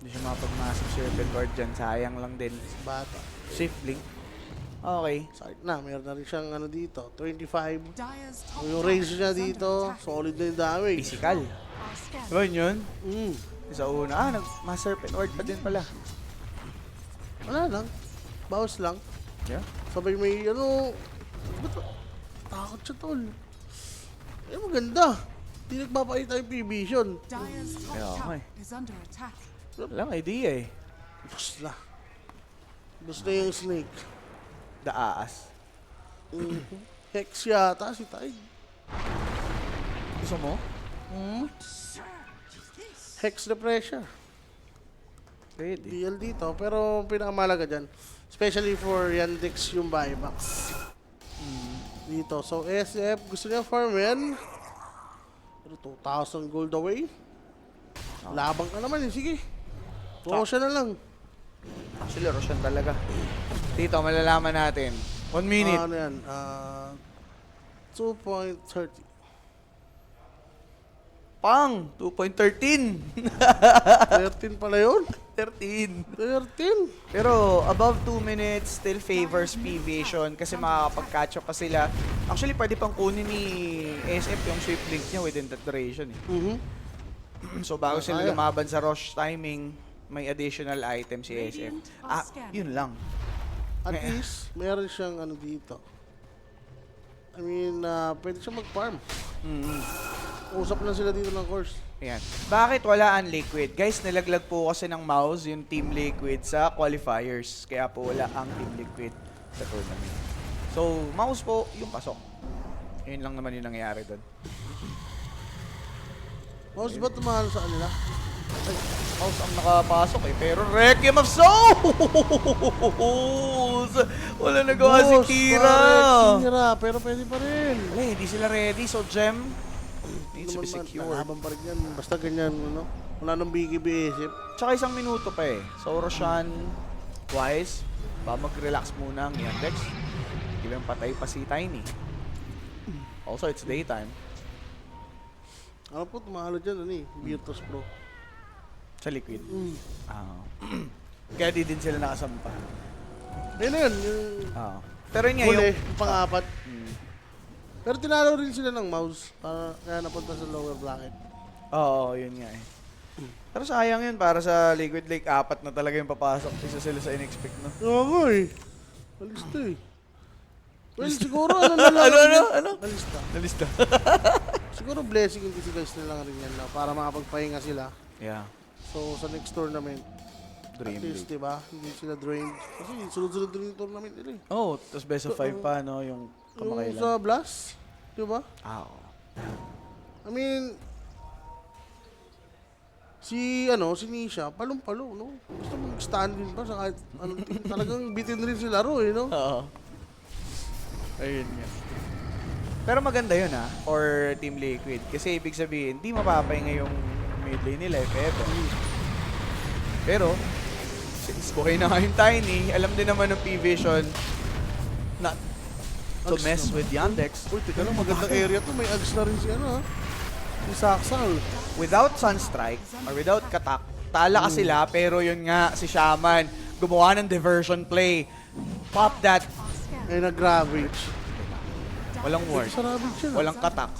S1: Hindi siya makapag-massive circle ward dyan. Sayang lang din.
S2: Bata.
S1: Shift link. Okay.
S2: Sakit na, meron na rin siyang dito, 25.
S3: Dyer's top
S2: O yung
S3: tower
S2: range niya
S3: is under
S2: dito,
S3: attack.
S2: solid na yung damage.
S1: Physical.
S3: Our scan.
S1: Diba yun?
S2: Mm.
S1: Sa una. Nag-serpent ward pa din pala.
S2: Wala lang. Bawas lang.
S1: Yeah.
S2: Sabay may ba't takot siya tol. Eh maganda. Hindi nagpapakita yung P-Vision.
S3: Dyer's top
S1: Yeah,
S3: tower
S1: okay.
S3: is under attack.
S1: Walang idea eh.
S2: Bus na. Bus na yung snake.
S1: Daas.
S2: Hex yata si Tide.
S1: Gusto mo?
S2: Hex the pressure.
S1: Pwede.
S2: DL dito. Pero pinakamalaga dyan. Especially for Yandex yung buybacks. Dito. So SF gusto niya farm yan. Pero 2,000 gold away. Labang ka naman eh. Sige. Roshan na lang.
S1: Actually, Roshan talaga. Dito, malalaman natin. 1 minute.
S2: Ano yan? 2.30.
S1: Pang! 2.13.
S2: 13 pala yun?
S1: 13.
S2: 13?
S1: Pero above 2 minutes, still favors P-Vision kasi makakapag-catch up pa sila. Actually, pwede pang kunin ni SF yung sweep link niya within that duration. Eh. So, bago sila
S2: Kaya.
S1: lumaban sa rush timing, may additional item si SF. Yun lang.
S2: At least, meron siyang dito. I mean, pwede siya mag-farm. Usap lang sila dito ng course.
S1: Ayan. Bakit wala ang Liquid? Guys, nilaglag po kasi ng mouse yung Team Liquid sa qualifiers. Kaya po wala ang Team Liquid sa tournament. So, mouse po yung pasok. Yun lang naman yung nangyayari doon.
S2: Mouse ba tumahal sa kanila?
S1: Mouse ang nakapasok eh. Pero Requiem of Souls! Wala nagawa si
S2: Boss,
S1: Kira!
S2: parang Kira, pero pwede pa rin.
S1: Wala, hindi sila ready. So, Gem needs to be secure.
S2: Habang pa rin yan. Basta ganyan, wala nang BKB isip.
S1: Tsaka isang minuto pa eh. So, Roshan, Wise, ba mag-relax muna ang Yandex. Ibang patay pa si Tiny. Also, it's daytime.
S2: Ano po, tumahalo dyan, Virtus Pro.
S1: Sa Liquid. Kaya di din sila nakasampa.
S2: Ayun na yun, yung
S1: Pero yun nga,
S2: huli,
S1: yung...
S2: yung pang-apat. Pero tinalo rin sila ng mouse, kaya napunta sa lower bracket.
S1: Oo, yun nga eh. Pero sayang yun, para sa Liquid Lake, 4 na talaga yung papasok. Isa sila sa in-expect, no?
S2: Oo nga eh. Nalista eh. Well, siguro na lang.
S1: Ano?
S2: Nalista.
S1: Nalista.
S2: Siguro blessing yung guys na lang rin yan para makapagpahinga sila.
S1: Yeah.
S2: So, sa next tournament,
S1: Dream
S2: at least,
S1: League.
S2: diba? Hindi sila drained. Kasi sunod-sunod din yung tournament nila eh.
S1: Oh, tapos best of 5 pa, no? Yung
S2: Yung
S1: kamakailan.
S2: sa Blast, diba?
S1: Oo.
S2: I mean, Si Nisha, palong-palo, no? Gusto mong stand din pa sa kahit anong team. Talagang bitin rin si laro, no?
S1: Oo. Ayun nga. Pero maganda yun for Team Liquid. Kasi ibig sabihin, di mapapahinga yung mid lane nila if ever. Pero, since buhay na nga yung Tiny, alam din naman ng P-Vision not to
S2: Ags
S1: mess
S2: naman.
S1: with Yandex.
S2: Uy, teka lang, magandang area to. May ags na rin si si Saksal.
S1: Without Sunstrike or without Katak, tala ka sila pero yun nga si Shaman gumawa ng diversion play. Pop that.
S2: Eh, nag-ravage.
S1: Walang ward.
S2: Sa ravage yun.
S1: Walang Katak.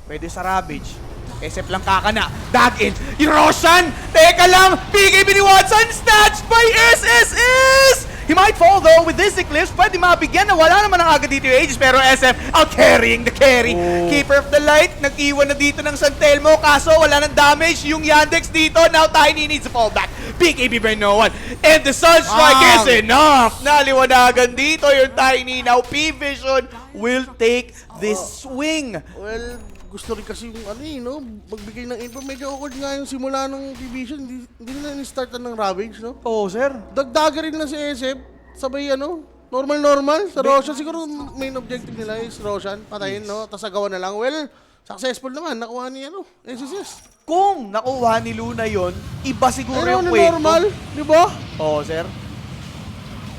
S1: Pwede sa Ravage. SF lang kakana. Dag in. Roshan! Teka lang! PKB ni Watson! Snatched by SSS! He might fall though with this Eclipse. Pwede mabigyan na wala naman ang agad dito yung Aegis. Pero SF out carrying the carry.
S2: Oh.
S1: Keeper of the Light. Nag-iwan na dito ng San Telmo. Kaso wala ng damage. Yung Yandex dito. Now Tiny needs to fall back. PKB by no one. And the Sunstrike is enough. Naliwanagan dito yung Tiny. Now P-Vision will take this swing.
S2: Well, gusto rin kasi yung magbigay ng info. Medyo awkward nga yung simula ng division. Hindi nila ni-startan ng Ravage, no?
S1: Oo, sir.
S2: Dagdaga rin na si SF. Sabay normal. Sa Roshan, siguro main objective nila is Roshan. Patayin, no? Tapos agawan na lang. Well, successful naman. Nakuha ni SSS.
S1: Kung nakuha ni Luna yon, iba siguro yung
S2: Ano,
S1: kwento.
S2: normal, di ba?
S1: Oo, sir.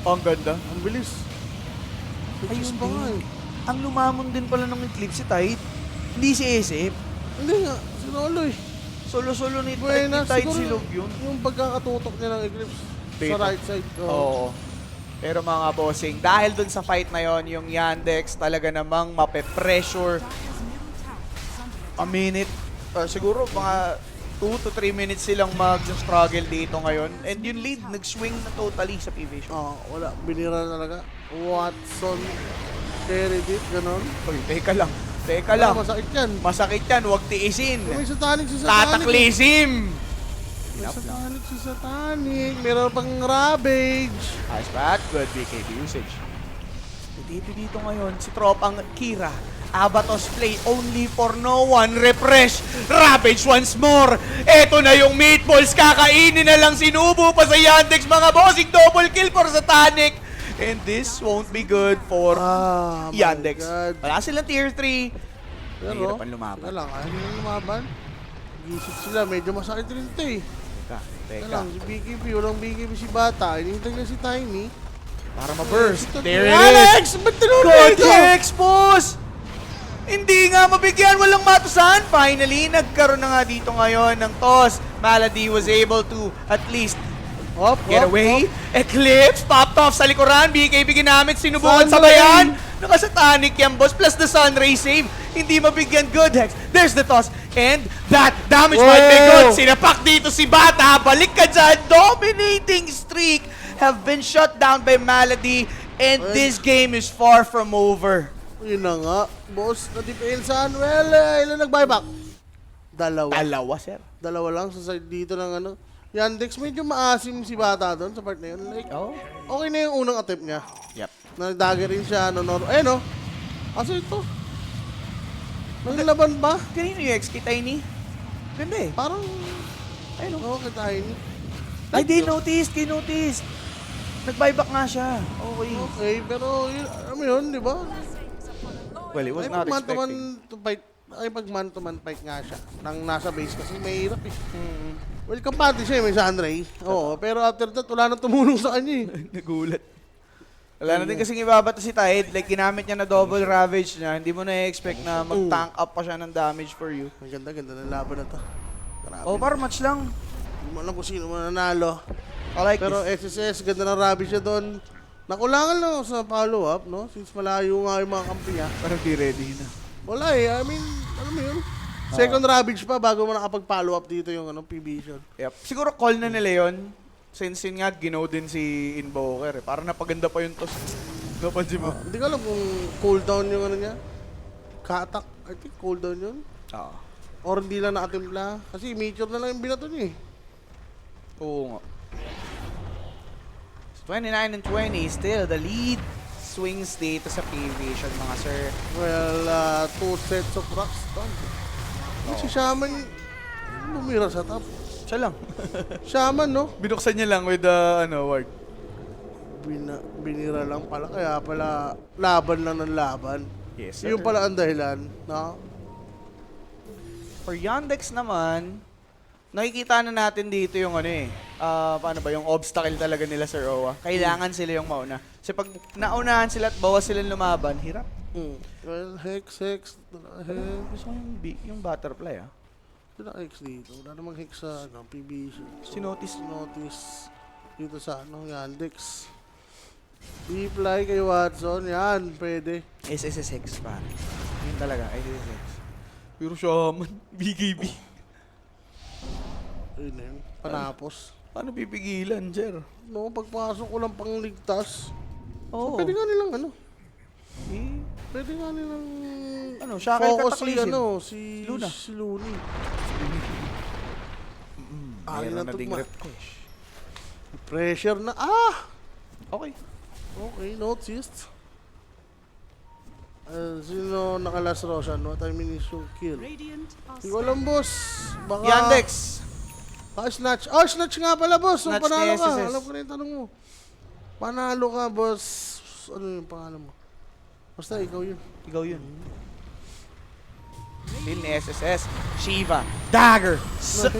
S1: Ang ganda.
S2: Ang bilis.
S1: Ayun
S2: pa nga
S1: din. Ang lumamon din pala ng Eclipse si Tide. Hindi si SF.
S2: Hindi nga, si Rolo eh.
S1: Solo-solo ni
S2: Buena,
S1: Tide
S2: siguro
S1: silog yun.
S2: yung pagkakatutok niya ng Eclipse
S1: Dito.
S2: sa right side.
S1: Oo. Pero mga bossing, dahil dun sa fight na yon, yung Yandex talaga namang mape-pressure a minute. Siguro mga 2 to 3 minutes silang mag-struggle dito ngayon. And yung lead, nag-swing na totally sa P-Vision.
S2: Wala. Binira na talaga. Watson, Meredith, ganon.
S1: Uy, teka lang. Teka lang.
S2: Masakit yan.
S1: Masakit yan, huwag tiisin.
S2: May satanic si Satanic.
S1: Tataklisim!
S2: May satanic si Satanic. Meron pang Ravage.
S1: Nice bat, good BKB usage. Dito ngayon, si tropang Kira. Abatos play only for no one. Refresh. Ravage once more. Eto na yung meatballs. Kakainin na lang. Sinubo pa sa Yandex. Mga bossing double kill for Satanic. And this won't be good for
S2: My
S1: Yandex.
S2: God.
S1: Wala silang tier 3.
S2: Pero,
S1: Mahirapan lumaban.
S2: teka lang, ayaw nila lumaban. Gisip sila, medyo masakit rin ito eh.
S1: Teka.
S2: Teka lang, si BKB, walang BKB si Bata. Inihintay na si Tiny.
S1: Para ma-burst.
S2: Ito,
S1: There it is.
S2: Alex! Ba't tinuro
S1: Good
S2: ito?
S1: expose! Hindi nga mabigyan, walang matusan. Finally, nagkaroon na nga dito ngayon ng toss. Malady was able to at least get away. Eclipse, popped off sa likuran. BKB ginamit, sinubukan
S2: Sunray.
S1: sabayan. Nakasatanic yan, boss. Plus the Sunray save. Hindi mabigyan. Good Hex. There's the toss. And that damage might be good. Sinapak dito si Bata. Balik ka dyan. Dominating streak have been shut down by Malady. And this game is far from over.
S2: Yun na nga. Boss, na-depensahan. Well, ilan nag-buyback?
S1: Dalawa, sir.
S2: Dalawa lang sa side dito ng Yandex, medyo maasim si Bata doon sa part na yun. Like,
S1: Oh.
S2: okay na yung unang attempt niya.
S1: Yep.
S2: Nag-dagger rin siya. Ayun o. Aso ito. Naglaban ba?
S1: Kanino yung X kay Tiny? Ganda eh.
S2: Parang,
S1: Ayun o.
S2: oo, kita yun.
S1: Ay, di notice. Nag-buyback nga siya. Okay.
S2: Okay, pero alam mo yun, di ba?
S1: Well, it was
S2: Ay,
S1: not
S2: pag man-to-man
S1: expecting.
S2: to fight, ay pag man-to-man fight nga siya. Nang nasa base kasi may hirap eh. Well, kampante siya eh, may Sunray. Oo, pero after that, wala nang tumulong sa kanya eh.
S1: Nagulat. Wala na din kasing ibabato si Tide. Like, ginamit niya na double ravage niya. Hindi mo na-expect na mag-tank up pa siya ng damage for you.
S2: Ang ganda ng laban na to. Grabe.
S1: Oh, para match lang.
S2: Hindi mo alam kung sino mananalo.
S1: I like
S2: Pero
S1: this.
S2: SSS, ganda ng Rabbi siya doon. Nakulangan lang ako sa follow-up, no? Since malayo nga yung mga kampi niya.
S1: Parang di ready na.
S2: Wala eh, I mean, alam mo yun? Second Ravage pa bago mo nakapag-follow up dito yung PBision.
S1: Yep. Siguro call na nila yun. Since yun nga, ginaw din si Invoker eh. Parang napaganda pa yung toss. Napansin mo?
S2: Hindi ko alam kung cooldown yung niya. Ka-attack, I think cooldown yun.
S1: Oo.
S2: Or hindi lang nakatimpla. Kasi mature na lang yung binato niya eh.
S1: Oo nga. So, 29 and 20, still the lead swings dito sa P-Vision, mga sir.
S2: Well, 2 sets of rocks done. Si Shaman, bumira sa top.
S1: Siya lang.
S2: Shaman, no?
S1: Binuksan niya lang with the, ward.
S2: Binira lang pala. Kaya pala, laban lang ng laban.
S1: Yes, sir.
S2: Yung pala ang dahilan, no?
S1: For Yandex naman, nakikita na natin dito yung paano ba, yung obstacle talaga nila sa Roa. Kailangan sila yung mauna. Kasi pag naunahan sila at bawas silang lumaban, hirap.
S2: Well, Hex.
S1: Gusto ko yung butterfly,
S2: Wala Hex dito. Wala namang Hex sa PBC.
S1: Sinotis.
S2: Notice dito sa Yandex. Reply kay Watson. Yan, pwede.
S1: SSX, pare. Yun talaga, SSX. Pero Shaman, BKB.
S2: Ayun na yun. Panapos.
S1: Paano pipigilan, sir?
S2: No, pagpasok ko lang pangligtas.
S1: Oo.
S2: Pwede nga nilang
S1: Eh,
S2: Pwede nga nilang
S1: shackle
S2: focus
S1: cataclysm.
S2: si
S1: Luna.
S2: Si Looney.
S1: Mayroon
S2: na
S1: na ding
S2: tugma.
S1: refresh.
S2: Pressure na.
S1: Okay.
S2: Okay, noticed. Sino nakalas Roshan? What I mean is yung kill.
S3: Radiant are
S2: Hindi ko alam, boss. Baka...
S1: Yandex!
S2: Snatch. Oh, snatch nga pala, boss. Nung
S1: Snatch
S2: panalo
S1: ni
S2: ka.
S1: SSS.
S2: Alam ko na yung tanong mo. Panalo ka, boss. Ano yung pangalan mo? Basta ikaw yun.
S1: Ikaw yun. Still ni SSS. Shiva. Dagger.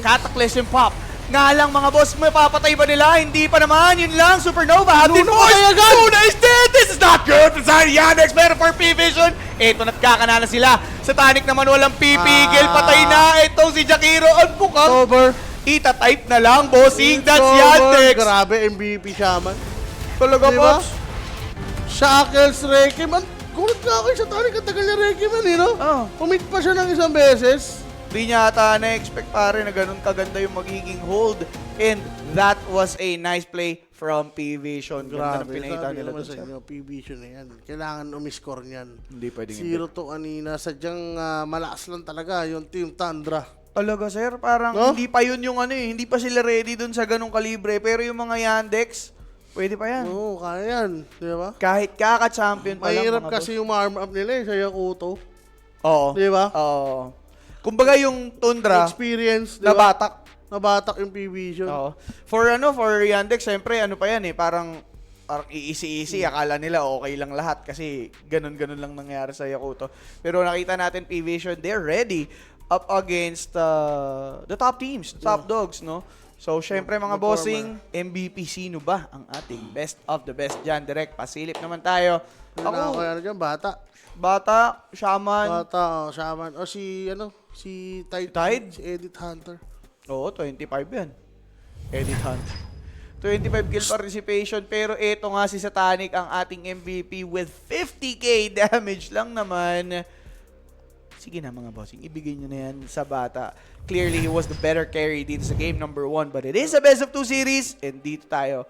S1: Cataclysm Pop. Nga lang mga boss, mapapatay ba nila? Hindi pa naman. Yun lang. Supernova. Abdin
S2: Luna
S1: Force.
S2: kaya agad!
S1: Luna is dead. This is not good. Sa Yandex. Pero for P-Vision. Ito nagkakanana sila. Sa Tanic naman walang pipigil. Patay na. Ito si Jakiro. Ang bukang.
S2: Over.
S1: Ita-type na lang, bossing. That's
S2: Over.
S1: Yandex.
S2: Grabe, MVP Shaman.
S1: Talaga,
S2: Diba?
S1: boss.
S2: Shackles, Rekiman. Gulat nga ako sa Tanic. Ang tagal ni Rekiman, no?
S1: Oh.
S2: Umit pa siya ng isang beses.
S1: Di niya ata na-expect pare na ganun kaganda yung magiging hold. And that was a nice play from P-Vision. Ganda ng
S2: Grabe,
S1: pinakita
S2: sabi
S1: nila
S2: naman
S1: dun
S2: sa
S1: sa...
S2: inyo, PB na yan. Kailangan umiscore niyan.
S1: Hindi pwedeng
S2: 0 to kanina. Sadyang malakas lang talaga yung Team Tundra.
S1: Talaga sir, parang
S2: No?
S1: hindi pa yun yung hindi pa sila ready dun sa ganung kalibre. Pero yung mga Yandex, pwede pa yan.
S2: Oo, kaya yan. Di ba?
S1: Kahit kaka-champion pa lang
S2: Mahirap
S1: mga
S2: kasi yung arm up nila sa Yakuto.
S1: boss. Oo.
S2: Di ba?
S1: Oo. Kumbaga yung Tundra,
S2: Experience, di ba?
S1: nabatak.
S2: Nabatak yung PB.
S1: Oo. For Yandex, syempre pa yan parang easy, akala nila okay lang lahat kasi ganun lang nangyari sa Yakuto. Pero nakita natin P-Vision, they're ready up against the top teams, top dogs, no? So, syempre mga bossing, MVP sino ba ang ating best of the best dyan? Direct, pasilip naman tayo.
S2: Ako, kaya dyan, bata.
S1: Bata, Shaman.
S2: Bata, Shaman. O si Tide.
S1: Tide?
S2: Si Edith Hunter.
S1: Oo, 25 yan. Edit Hunt. 25 kill participation, pero ito nga si Satanic ang ating MVP with 50k damage lang naman. Sige na mga bossing, ibigay nyo na yan sa bata. Clearly, he was the better carry dito sa game number 1, but it is a best of 2 series, and dito tayo